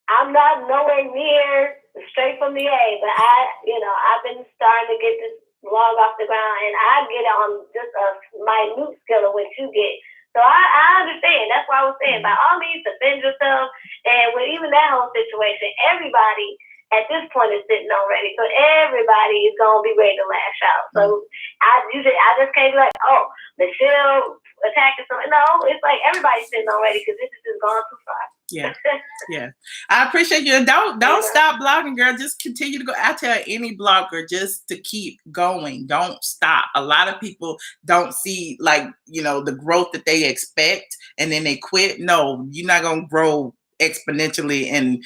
I'm not nowhere near straight from the A, but I've been starting to get this blog off the ground, and I get on just a minute scale of what you get. So I understand. That's why I was saying, by all means, defend yourself. And with even that whole situation, everybody at this point is sitting already. So everybody is going to be ready to lash out. So I just can't be like, oh, Michelle attacking something. No, it's like everybody's sitting already because this is just gone too far. Yeah. I appreciate you. Don't stop blogging, girl. Just continue to go. I tell any blogger just to keep going. Don't stop. A lot of people don't see the growth that they expect and then they quit. No, you're not going to grow exponentially in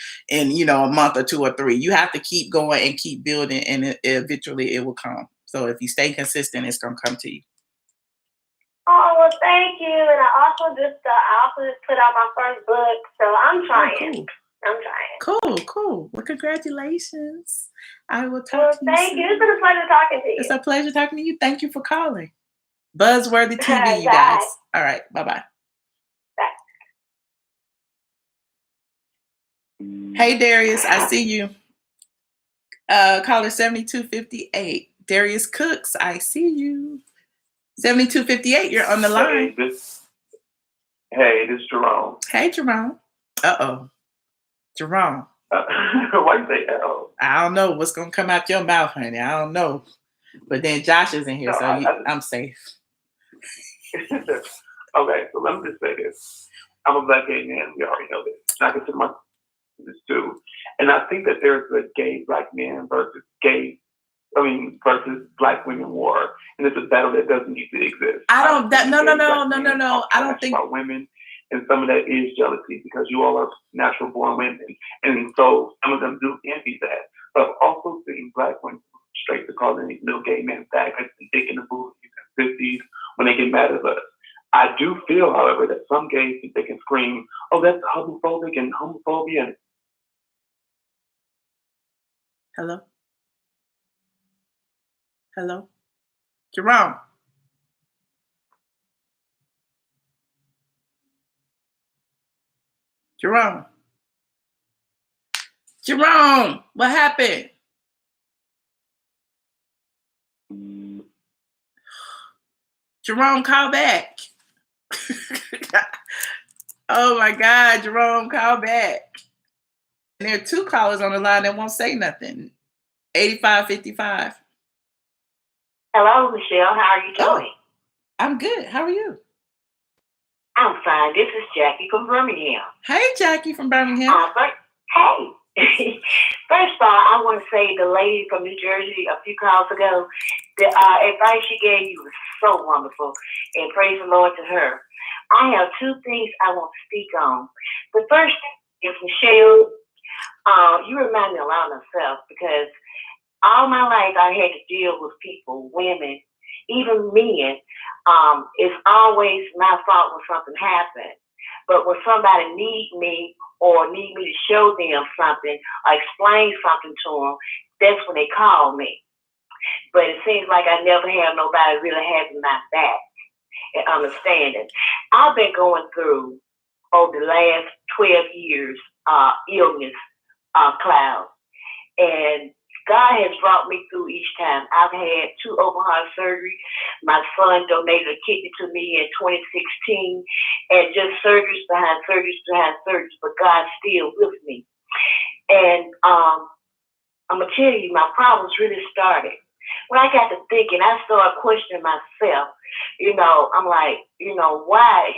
a month or 2 or 3. You have to keep going and keep building, and eventually it will come. So if you stay consistent, it's going to come to you. Oh, well, thank you. And I also just put out my first book, so I'm trying. Cool. I'm trying. Cool. Well, congratulations. I will talk to you thank soon. you. It's been a pleasure talking to you. It's a pleasure talking to you. Thank you for calling. Buzzworthy TV, you guys. All right. Bye-bye. Hey, Darius, I see you. Caller 7258. Darius Cooks, I see you. 7258, you're on the line. Hey, this is Jerome. Hey, Jerome. Uh-oh. Jerome. Why you say uh-oh? I don't know what's going to come out your mouth, honey. I don't know. But then Josh is in here, I'm safe. Okay, so let me just say this. I'm a black gay man. We already know this. And I consider myself this too. And I think that there's a gay black man versus black women war. And it's a battle that doesn't need to exist. No. I don't think about women. And some of that is jealousy because you all are natural born women. And so some of them do envy that. But I've also seen black women straight to calling these little gay men faggots and dick in the booties and 50s when they get mad at us. I do feel, however, that some gays think they can scream, oh, that's homophobic and homophobia. Hello? Hello? Jerome? Jerome? Jerome, what happened? Jerome, call back. Oh my God, Jerome, call back. And there are 2 callers on the line that won't say nothing. 8555. Hello, Michelle. How are you doing? I'm good. How are you? I'm fine. This is Jackie from Birmingham. Hey, Jackie from Birmingham. Hey. First of all, I want to say the lady from New Jersey a few calls ago, the advice she gave you was so wonderful, and praise the Lord to her. I have 2 things I want to speak on. The first is, Michelle, you remind me a lot of myself because all my life I had to deal with people, women, even men. It's always my fault when something happens. But when somebody needs me or need me to show them something or explain something to them, that's when they call me. But it seems like I never have nobody really having my back and understanding. I've been going through, over the last 12 years, illness cloud. And God has brought me through each time. I've had 2 open heart surgeries. My son donated a kidney to me in 2016, and just surgeries behind surgeries behind surgeries, but God's still with me. And I'm going to tell you, my problems really started. When I got to thinking, I started questioning myself. I'm like, why?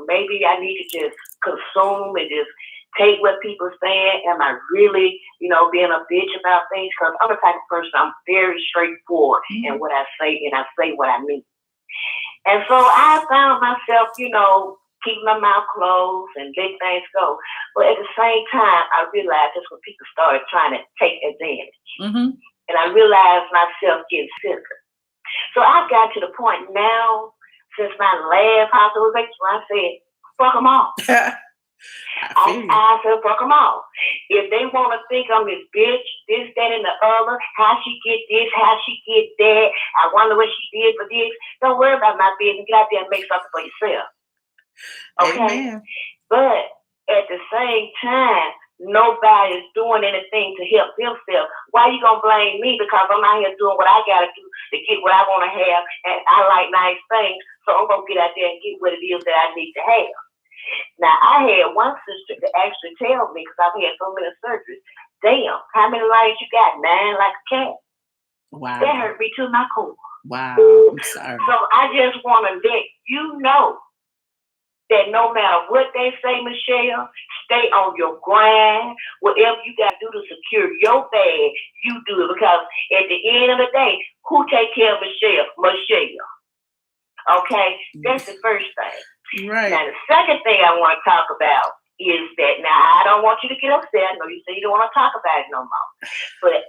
Maybe I need to just consume and just take what people saying. Am I really, being a bitch about things? Because I'm the type of person, I'm very straightforward in what I say, and I say what I mean. And so I found myself, keeping my mouth closed and letting things go. But at the same time, I realized that's when people started trying to take advantage. Mm-hmm. And I realized myself getting sicker. So I've got to the point now, since my last hospitalization, I said, fuck them all. I said, fuck them all. If they want to think I'm this bitch, this, that, and the other, how she get this, how she get that, I wonder what she did for this, don't worry about my business. Get out there and make something for yourself. Okay? Amen. But at the same time, nobody is doing anything to help themselves. Why you gonna blame me? Because I'm out here doing what I gotta do to get what I want to have, and I like nice things, so I'm gonna get out there and get what it is that I need to have. Now, I had one sister that actually tell me, because I've had so many surgeries, damn, how many lives you got? 9 like a cat. Wow. That hurt me to my core. Wow, I'm sorry. So I just want to let you know that no matter what they say, Michelle, stay on your grind. Whatever you got to do to secure your bag, you do it. Because at the end of the day, who take care of Michelle? Michelle. Okay? That's the first thing. Right. Now, the second thing I want to talk about is that, now, I don't want you to get upset. I know you say you don't want to talk about it no more. But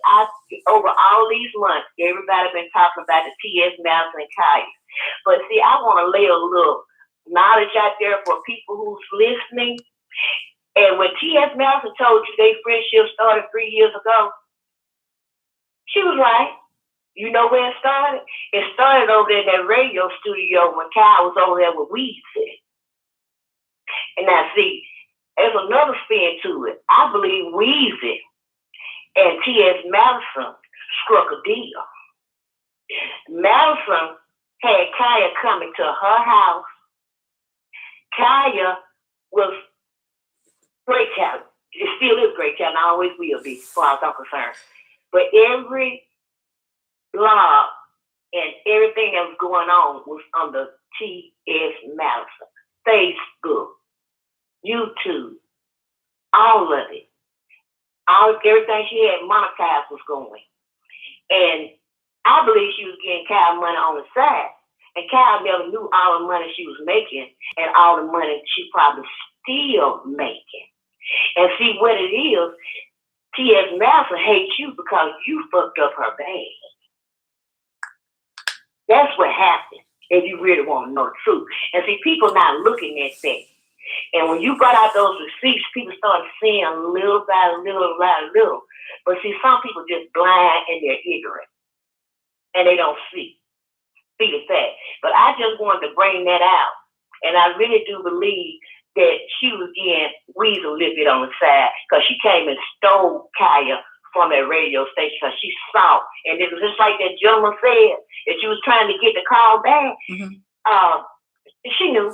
over all these months, everybody been talking about the T.S. Madison and Kaya. But see, I want to lay a little knowledge out there for people who's listening. And when T.S. Madison told you their friendship started 3 years ago, she was right. You know where it started? It started over there in that radio studio when Kyle was over there with Weezy. And now see, there's another spin to it. I believe Weezy and T.S. Madison struck a deal. Madison had Kaya coming to her house. Kaya was great talent. It still is great talent. I always will be, as far as I'm concerned. But every blog and everything that was going on was under T.S. Madison. Facebook, YouTube, all of it. Everything she had monetized was going. And I believe she was getting Kyle money on the side. And Kyle never knew all the money she was making and all the money she probably still making. And see what it is, T.S. Madison hates you because you fucked up her bag. That's what happened, if you really want to know the truth. And see, people not looking at that. And when you brought out those receipts, people started seeing little by little by little. But see, some people just blind and they're ignorant. And they don't see the fact. But I just wanted to bring that out. And I really do believe that she was getting weasel a little bit on the side because she came and stole Kaya from a radio station because she saw. And it was just like that gentleman said, that she was trying to get the call back. Mm-hmm. She knew.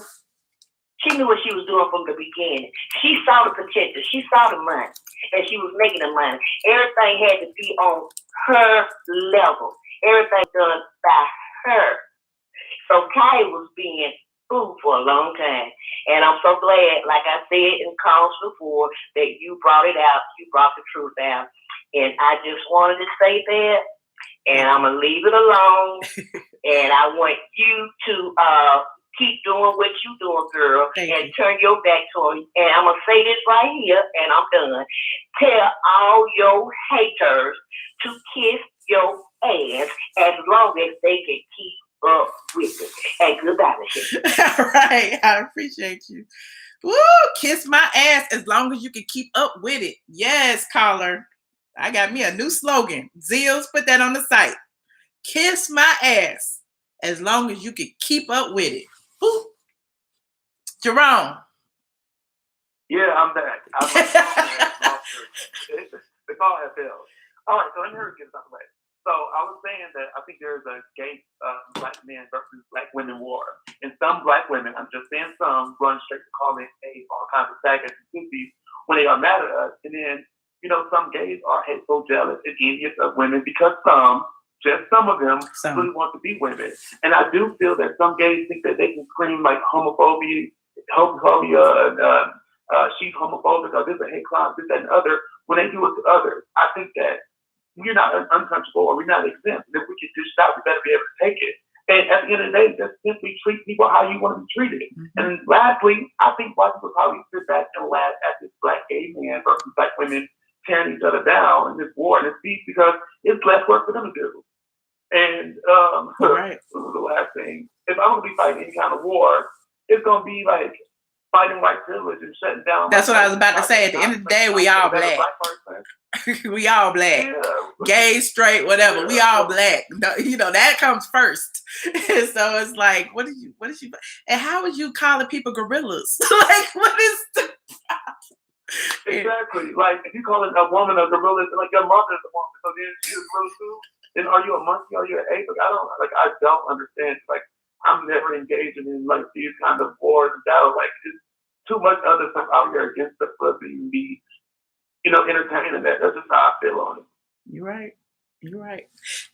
She knew what she was doing from the beginning. She saw the potential. She saw the money. And she was making the money. Everything had to be on her level. Everything done by her. So Kaya was being fooled for a long time. And I'm so glad, like I said in calls before, that you brought it out. You brought the truth out. And I just wanted to say that. And I'm going to leave it alone. And I want you to keep doing what you're doing, girl. And turn your back to her. And I'm going to say this right here, and I'm done. Tell all your haters to kiss your ass as long as they can keep up with it. And goodbye, Michelle. All right. I appreciate you. Woo! Kiss my ass as long as you can keep up with it. Yes, caller. I got me a new slogan. Zills, put that on the site. Kiss my ass as long as you can keep up with it. Woo. Jerome. Yeah, I'm back. The call has failed. All right, so let me get it out of the way. So I was saying that I think there's a gay black men versus black women war. And some black women, I'm just saying some, run straight to calling all kinds of faggots and pussies when they are mad at us. And then, you know, some gays are hateful, jealous, and envious of women because just some of them really want to be women. And I do feel that some gays think that they can scream like homophobia, she's homophobic, or this is a hate crime, this, that, and other, when they do it to others. I think that we're not untouchable or we're not exempt. And if we can dish it out, we better be able to take it. And at the end of the day, just simply treat people how you want to be treated. Mm-hmm. And lastly, I think white people probably sit back and laugh at this black gay man versus black women tearing each other down in this war and this peace because it's less work for them to do. And right. The last thing, if I'm going to be fighting any kind of war, it's going to be like fighting white privilege and shutting down. That's what I was about to say. At the end of the day, we all black. We all black. Yeah. Gay, straight, whatever. Yeah. We all black. You know, that comes first. So it's like, what did you, and how would you calling people gorillas? Like, what is the problem? Exactly. Like, if you call a woman a gorilla, like your mother's a woman, so then she's a gorilla too. Then are you a monkey? Are you an ape? I don't understand. Like, I'm never engaging in like these kind of wars and battles. Like, it's too much other stuff out here against the us to even be, you know, entertaining that. That's just how I feel on it. You're right. You're right.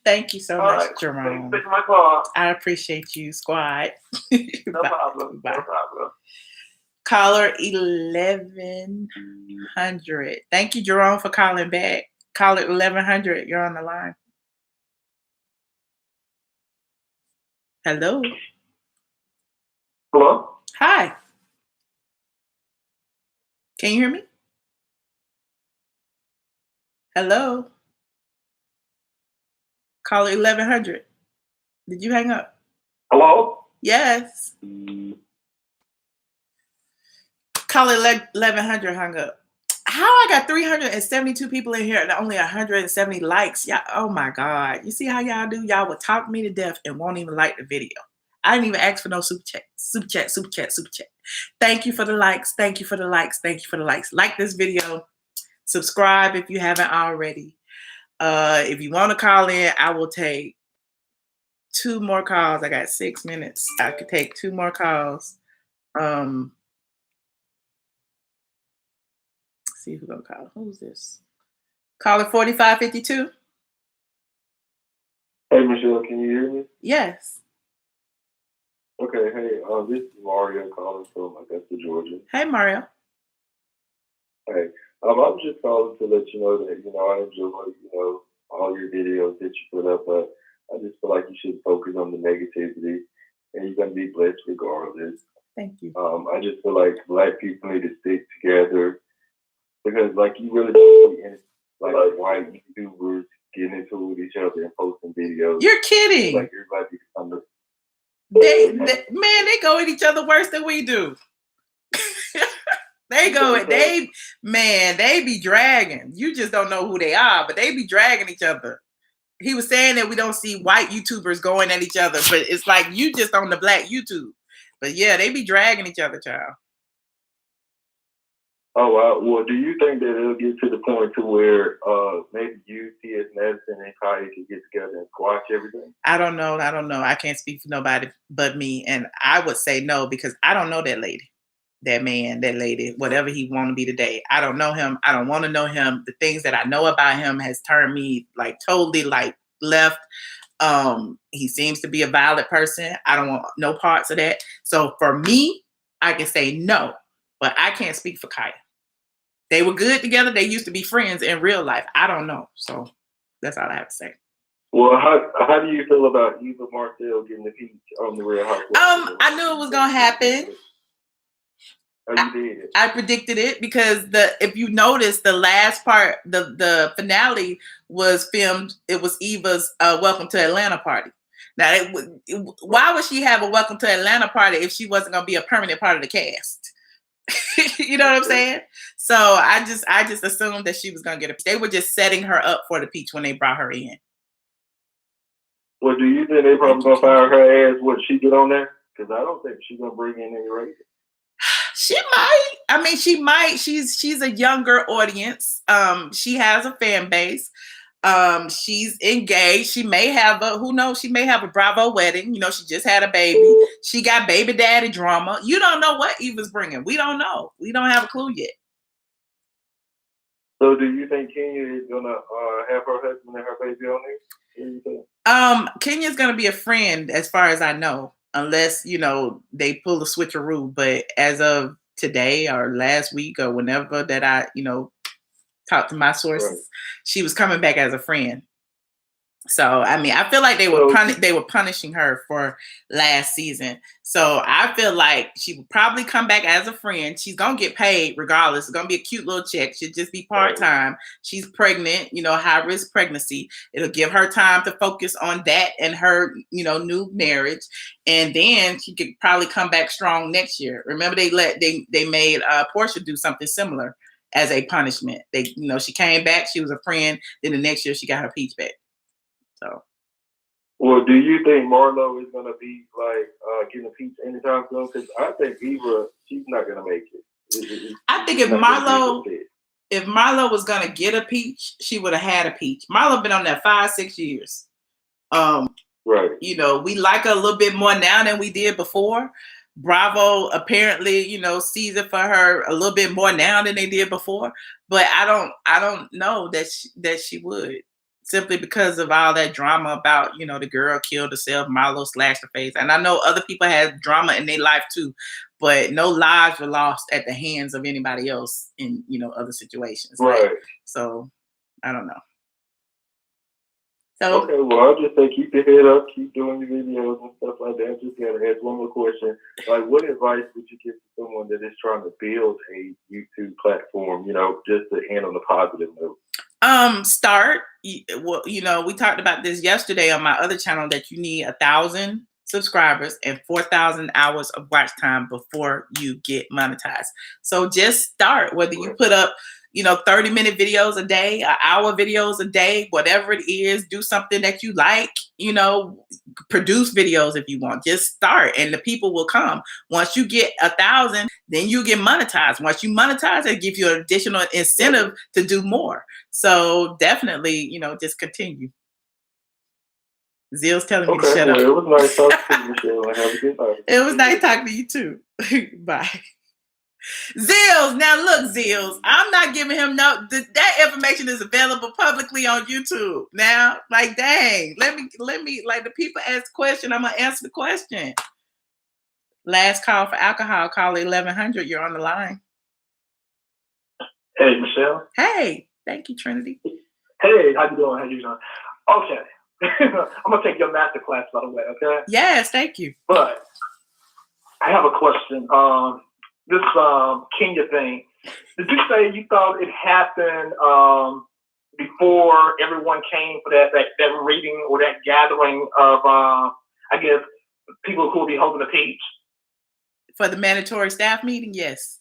Thank you so much, right. Jerome. Thanks for taking my call. I appreciate you, squad. No problem. Bye. No problem. Caller 1100. Thank you, Jerome, for calling back. Caller 1100. You're on the line. Hello. Hello. Hi. Can you hear me? Hello. Caller 1100. Did you hang up? Hello? Yes. Caller 1100 hung up. How I got 372 people in here and only 170 likes? Yeah. Oh my God. You see how y'all do? Y'all will talk me to death and won't even like the video. I didn't even ask for no super chat. Super chat, super chat, super chat. Thank you for the likes. Thank you for the likes. Thank you for the likes. Like this video. Subscribe if you haven't already. If you want to call in, I will take 2 more calls. I got 6 minutes. I could take 2 more calls. Let's see who's gonna call. Who's this? Caller 4552. Hey, Michelle, can you hear me? Yes. Okay, hey, this is Mario calling from Augusta, Georgia. Hey, Mario. Hey, I was just calling to let you know that, I enjoy, all your videos that you put up, but I just feel like you should focus on the negativity and you're going to be blessed regardless. Thank you. I just feel like black people need to stick together because, like, you really don't see any, like, white YouTubers getting into it with each other and posting videos. You're kidding. Like, everybody becomes the they go at each other worse than we do. they be dragging. You just don't know who they are, but they be dragging each other. He was saying that we don't see white YouTubers going at each other, but it's like you just on the black YouTube. But yeah, they be dragging each other, child. Oh, wow. Well, do you think that it'll get to the point to where maybe you, T.S. Madison, and Kaya can get together and squash everything? I don't know. I can't speak for nobody but me. And I would say no because I don't know that lady, that man, that lady, whatever he want to be today. I don't know him. I don't want to know him. The things that I know about him has turned me like totally like left. He seems to be a violent person. I don't want no parts of that. So for me, I can say no, but I can't speak for Kaya. They were good together. They used to be friends in real life. I don't know. So that's all I have to say. Well, how do you feel about Eva Marcel getting the peach on the Real Housewives? I knew it was gonna happen. Oh, you did. I predicted it because if you notice, the last part, the finale was filmed. It was Eva's Welcome to Atlanta party. Now, why would she have a Welcome to Atlanta party if she wasn't gonna be a permanent part of the cast? You know what I'm saying? So I just assumed that she was gonna get a. They were just setting her up for the peach when they brought her in. Well, do you think they probably gonna fire her ass? What she get on there? Because I don't think she's gonna bring in any ratings. She might. I mean, she might. She's a younger audience. She has a fan base. She's engaged. She may have who knows? She may have a Bravo wedding. You know, she just had a baby. She got baby daddy drama. You don't know what Eva's bringing. We don't know. We don't have a clue yet. So, do you think Kenya is gonna have her husband and her baby on there? What do you think? Kenya's gonna be a friend, as far as I know, unless they pull a switcheroo. But as of today or last week or whenever that I talked to my sources, right, she was coming back as a friend. So I mean, I feel like they were punishing her for last season. So I feel like she would probably come back as a friend. She's gonna get paid regardless. It's gonna be a cute little check. She'll just be part-time. She's pregnant, high risk pregnancy. It'll give her time to focus on that and her, new marriage. And then she could probably come back strong next year. Remember, they made Portia do something similar as a punishment. She came back, she was a friend. Then the next year she got her peach back. So, well, do you think Marlo is gonna be like getting a peach anytime soon? Because I think Eva, she's not gonna make it. I think if Marlo was gonna get a peach, she would have had a peach. Marlo been on that 5-6 years. Right. We like her a little bit more now than we did before. Bravo apparently, sees it for her a little bit more now than they did before. But I don't know that she would. Simply because of all that drama about, the girl killed herself, Marlo slashed her face. And I know other people had drama in their life too, but no lives were lost at the hands of anybody else in, other situations. Right. So I don't know. So, okay, well, I'll just say keep your head up, keep doing your videos and stuff like that. Just gotta ask one more question. Like, what advice would you give to someone that is trying to build a YouTube platform, just to end on a positive note? Start. Well, we talked about this yesterday on my other channel that you need 1,000 subscribers and 4,000 hours of watch time before you get monetized. So just start. Whether you put up 30-minute videos a day, an hour videos a day, whatever it is, do something that you like, produce videos if you want. Just start and the people will come. Once you get 1,000, then you get monetized. Once you monetize, it gives you an additional incentive to do more. So definitely, just continue. Zill's telling me to shut up. It was nice talking to you, Michelle. Have a good night. It was nice talking to you too. Bye. Zills. Now look, Zills. I'm not giving him that information is available publicly on YouTube. Now, like, dang, let me like the people ask the question. I'm gonna answer the question. Last call for alcohol. Call 1100. You're on the line. Hey, Michelle. Hey, thank you, Trinity. Hey, how you doing? Okay. I'm gonna take your master class, by the way. Okay. Yes, thank you. But I have a question. This Kenya thing. Did you say you thought it happened before everyone came for that reading or that gathering of I guess people who will be holding the peach? For the mandatory staff meeting, yes.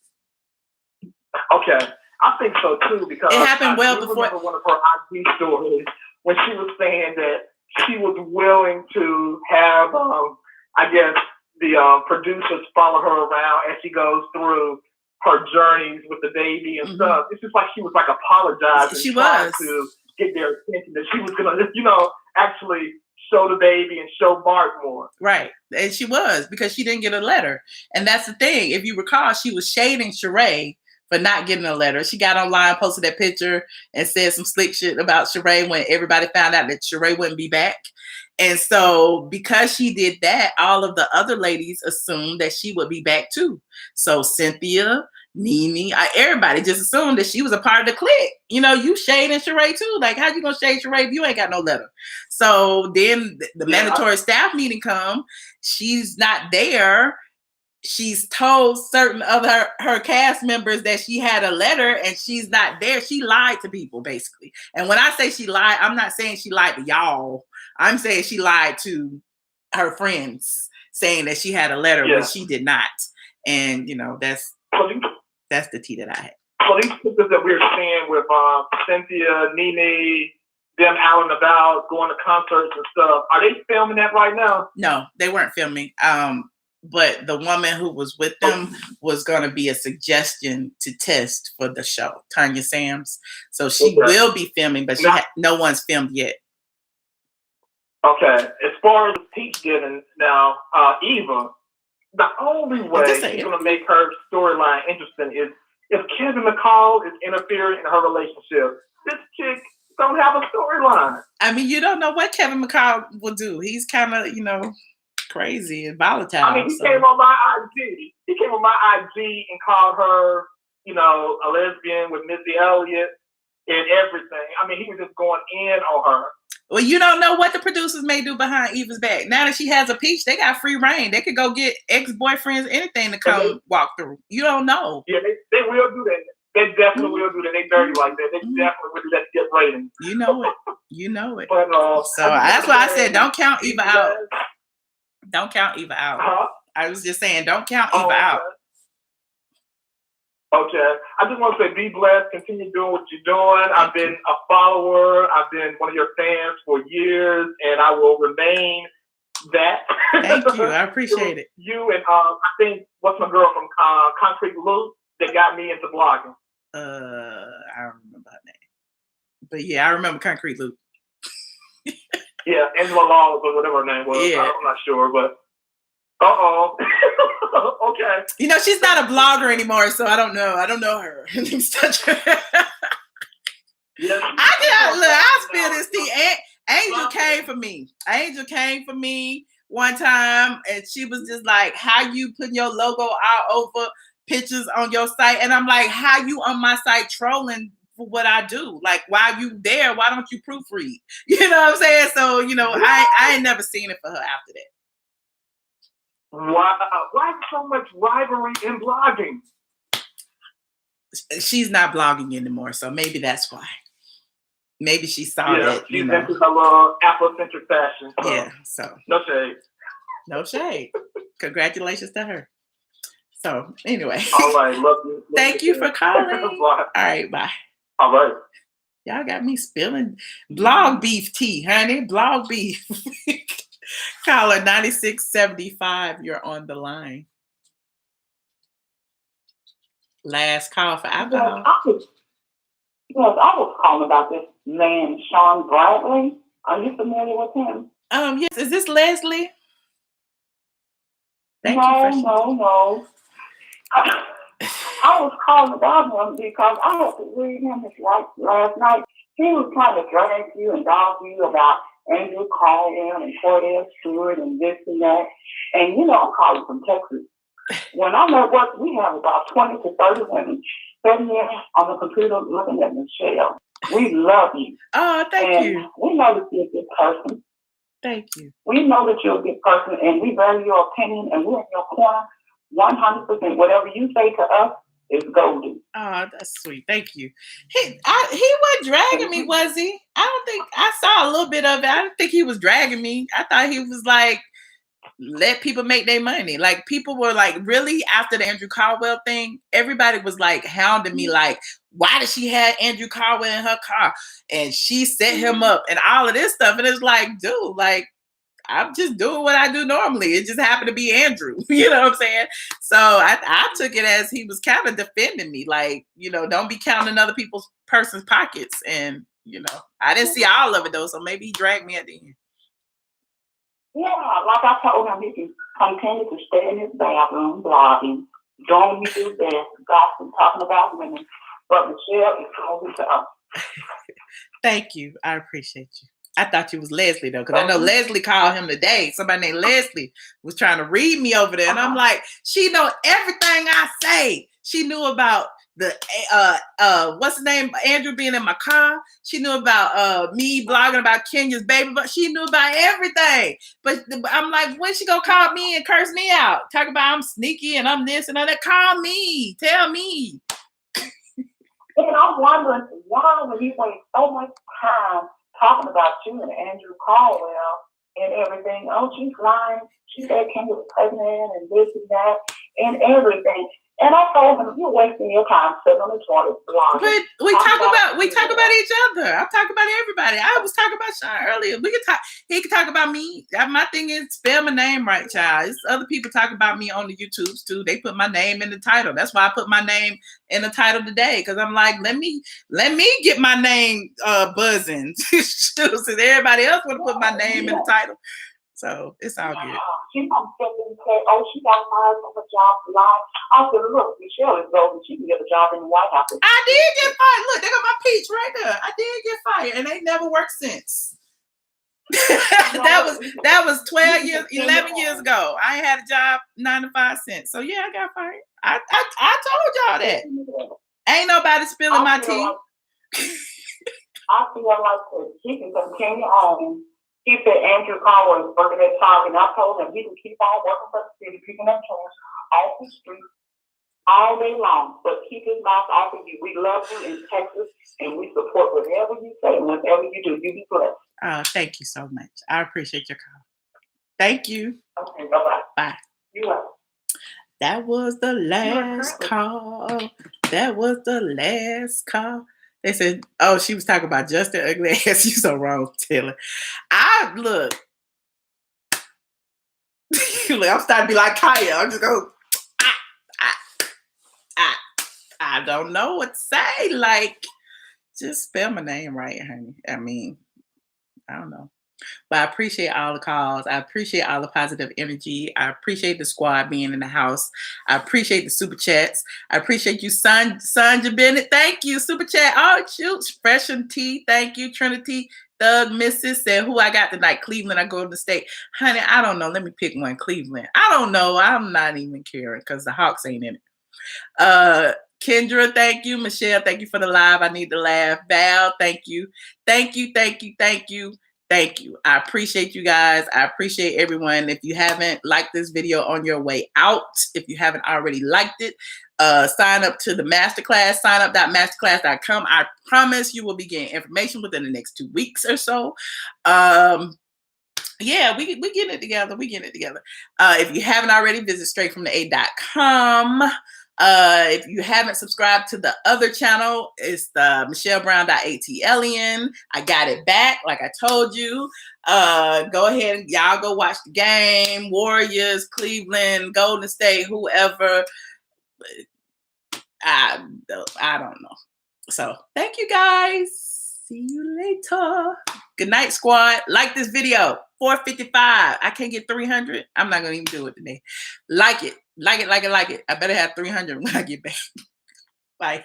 Okay, I think so too because it happened well I before. Remember one of her IG stories when she was saying that she was willing to have, I guess, the producers follow her around as she goes through her journeys with the baby and stuff. It's just like she was like apologizing, she trying was to get their attention that she was gonna, actually show the baby and show Mark more. Right, and she was because she didn't get a letter, and that's the thing. If you recall, she was shading Sheree for not getting a letter. She got online, posted that picture, and said some slick shit about Sheree when everybody found out that Sheree wouldn't be back. And so because she did that, all of the other ladies assumed that she would be back too. So Cynthia, Nene, everybody just assumed that she was a part of the clique. You shading Sheree too. Like, how you gonna shade Sheree if you ain't got no letter? So then the mandatory staff meeting come. She's not there. She's told certain other her cast members that she had a letter and she's not there. She lied to people, basically. And when I say she lied, I'm not saying she lied to y'all. I'm saying she lied to her friends, saying that she had a letter when she did not. And that's the tea that I had. So these pictures that we're seeing with Cynthia, Nene, them out and about, going to concerts and stuff, are they filming that right now? No, they weren't filming. But the woman who was with them was going to be a suggestion to test for the show, Tanya Sams. So she will be filming, but no one's filmed yet. Okay. As far as the peach giving now, Eva, the only way she's going to make her storyline interesting is if Kevin McCall is interfering in her relationship. This chick don't have a storyline. I mean, you don't know what Kevin McCall will do. He's kind of, crazy and volatile. I mean, he came on my IG. He came on my IG and called her, a lesbian with Missy Elliott and everything. I mean, he was just going in on her. Well, you don't know what the producers may do behind Eva's back. Now that she has a peach, they got free reign. They could go get ex-boyfriends, anything to come walk through. You don't know. Yeah, they will do that. They definitely will do that. They dirty like that. They definitely will do that to get ratings. You know it. You know it. But, so that's why I said don't count Eva out. Don't count Eva out. I was just saying, don't count Eva out. Okay. I just want to say, be blessed. Continue doing what you're doing. I've been a follower. I've been one of your fans for years, and I will remain that. Thank you. I appreciate it. You and I think, what's my girl from Concrete Loop that got me into blogging? I don't remember her name. But yeah, I remember Concrete Loop. Yeah, Angela Laws or whatever her name was. Yeah. I'm not sure, but okay. She's not a blogger anymore, so I don't know. I don't know her. Yes. I'll spill this tea. Angel came for me. Angel came for me one time, and she was just like, how you putting your logo all over pictures on your site? And I'm like, how you on my site trolling for what I do? Like, why you there? Why don't you proofread? You know what I'm saying? So, I ain't never seen it for her after that. Why so much rivalry in blogging? She's not blogging anymore, so maybe that's why. Maybe she saw that. She's into her little Afrocentric fashion. So. Yeah, so. No shade. No shade. Congratulations to her. So, anyway. All right, love you. Thank you for calling. All right, bye. All right. Y'all got me spilling blog beef tea, honey. Blog beef. Caller 9675, you're on the line. Last call for alcohol. I was calling about this man, Sean Bradley. Are you familiar with him? Yes. Is this Leslie? No. I was calling about him because I had to read him his life last night. He was trying to drag you and dog you about Andrew Caldwell and Cordell Stewart and this and that. And you know, I'm calling from Texas. When I'm at work, we have about 20 to 30 women sitting there on the computer looking at Michelle. We love you. Oh, thank you. We know that you're a good person. Thank you. We know that you're a good person, and we value your opinion, and we're in your corner 100%. Whatever you say to us is golden. Oh, that's sweet. Thank you. He wasn't dragging me, was he? I don't think I saw a little bit of it. I didn't think he was dragging me. I thought he was like, let people make their money. Like people were like, really, after the Andrew Caldwell thing, everybody was like hounding me like, why did she have Andrew Caldwell in her car? And she set him up and all of this stuff. And it's like, dude, like, I'm just doing what I do normally. It just happened to be Andrew. You know what I'm saying? So I took it as he was kind of defending me. Like, you know, don't be counting other person's pockets. And, you know, I didn't see all of it though. So maybe he dragged me at the end. Yeah, like I told him, he can continue to stay in his bathroom, blogging, doing what he do best, gossiping, talking about women. But Michelle is closing to us. Thank you. I appreciate you. I thought you was Leslie though, because I know Leslie called him today. Somebody named Leslie was trying to read me over there, and I'm like, she know everything I say. She knew about the what's his name, Andrew being in my car. She knew about me blogging about Kenya's baby, but she knew about everything. But I'm like, when she gonna call me and curse me out? Talk about I'm sneaky and I'm this and that. Call me, tell me. And I'm wondering why would he waste so much time talking about you and Andrew Caldwell and everything. Oh, she's lying. She said Kenya was pregnant and this and that and everything. And I told him, you're wasting your time sitting on the toilet blogging. But we talk about each other. I'm talking about everybody. I was talking about Sean earlier. We could talk. He could talk about me. My thing is spell my name right, child. It's other people talk about me on the YouTubes too. They put my name in the title. That's why I put my name in the title today, because I'm like, let me get my name buzzing. Since everybody else want to put my name in the title. So it's all good. She comes up and say, oh, she got fired from a job for lying. I said, look, Michelle is golden. She can get a job in the White House. I did get fired. Look, they got my peach right there. I did get fired, and they never worked since. that was 11 years ago. I ain't had a job 9 to 5 cents. So yeah, I got fired. I told y'all that. Ain't nobody spilling my tea. I feel like she can continue on. He said Andrew Caldwell is working at Target, and I told him he can keep on working for the city, picking up trash off the street all day long, but keep his mouth off of you. We love you in Texas, and we support whatever you say and whatever you do. You be blessed. Oh, thank you so much. I appreciate your call. Thank you. Okay, bye-bye. Bye. You welcome. That was the last call. That was the last call. They said, oh, she was talking about Justin Ugly Ass. You so wrong, Taylor. Look, I'm starting to be like Kaya. I'm just going, I don't know what to say. Like, just spell my name right, honey. I mean, I don't know. But I appreciate all the calls. I appreciate all the positive energy. I appreciate the squad being in the house. I appreciate the super chats. I appreciate you, Sandra Bennett. Thank you. Super chat. Oh, shoot. Fresh and T. Thank you. Trinity. Thug Mrs. said, who I got tonight? Cleveland. I go to the state. Honey, I don't know. Let me pick one. Cleveland. I don't know. I'm not even caring because the Hawks ain't in it. Kendra, thank you. Michelle, thank you for the live. I need to laugh. Val, thank you. Thank you. Thank you. Thank you. Thank you. I appreciate you guys. I appreciate everyone. If you haven't liked this video on your way out, if you haven't already liked it, sign up to the masterclass, signup.masterclass.com. I promise you will be getting information within the next 2 weeks or so. Yeah, we getting it together. If you haven't already, visit straightfromtheA.com. If you haven't subscribed to the other channel, it's the michellebrown.ATLien. I got it back, like I told you. Go ahead, y'all go watch the game. Warriors, Cleveland, Golden State, whoever. I don't know. So thank you guys. See you later. Good night, squad. Like this video. 455. I can't get 300. I'm not gonna even do it today. Like it. I better have 300 when I get back. Bye.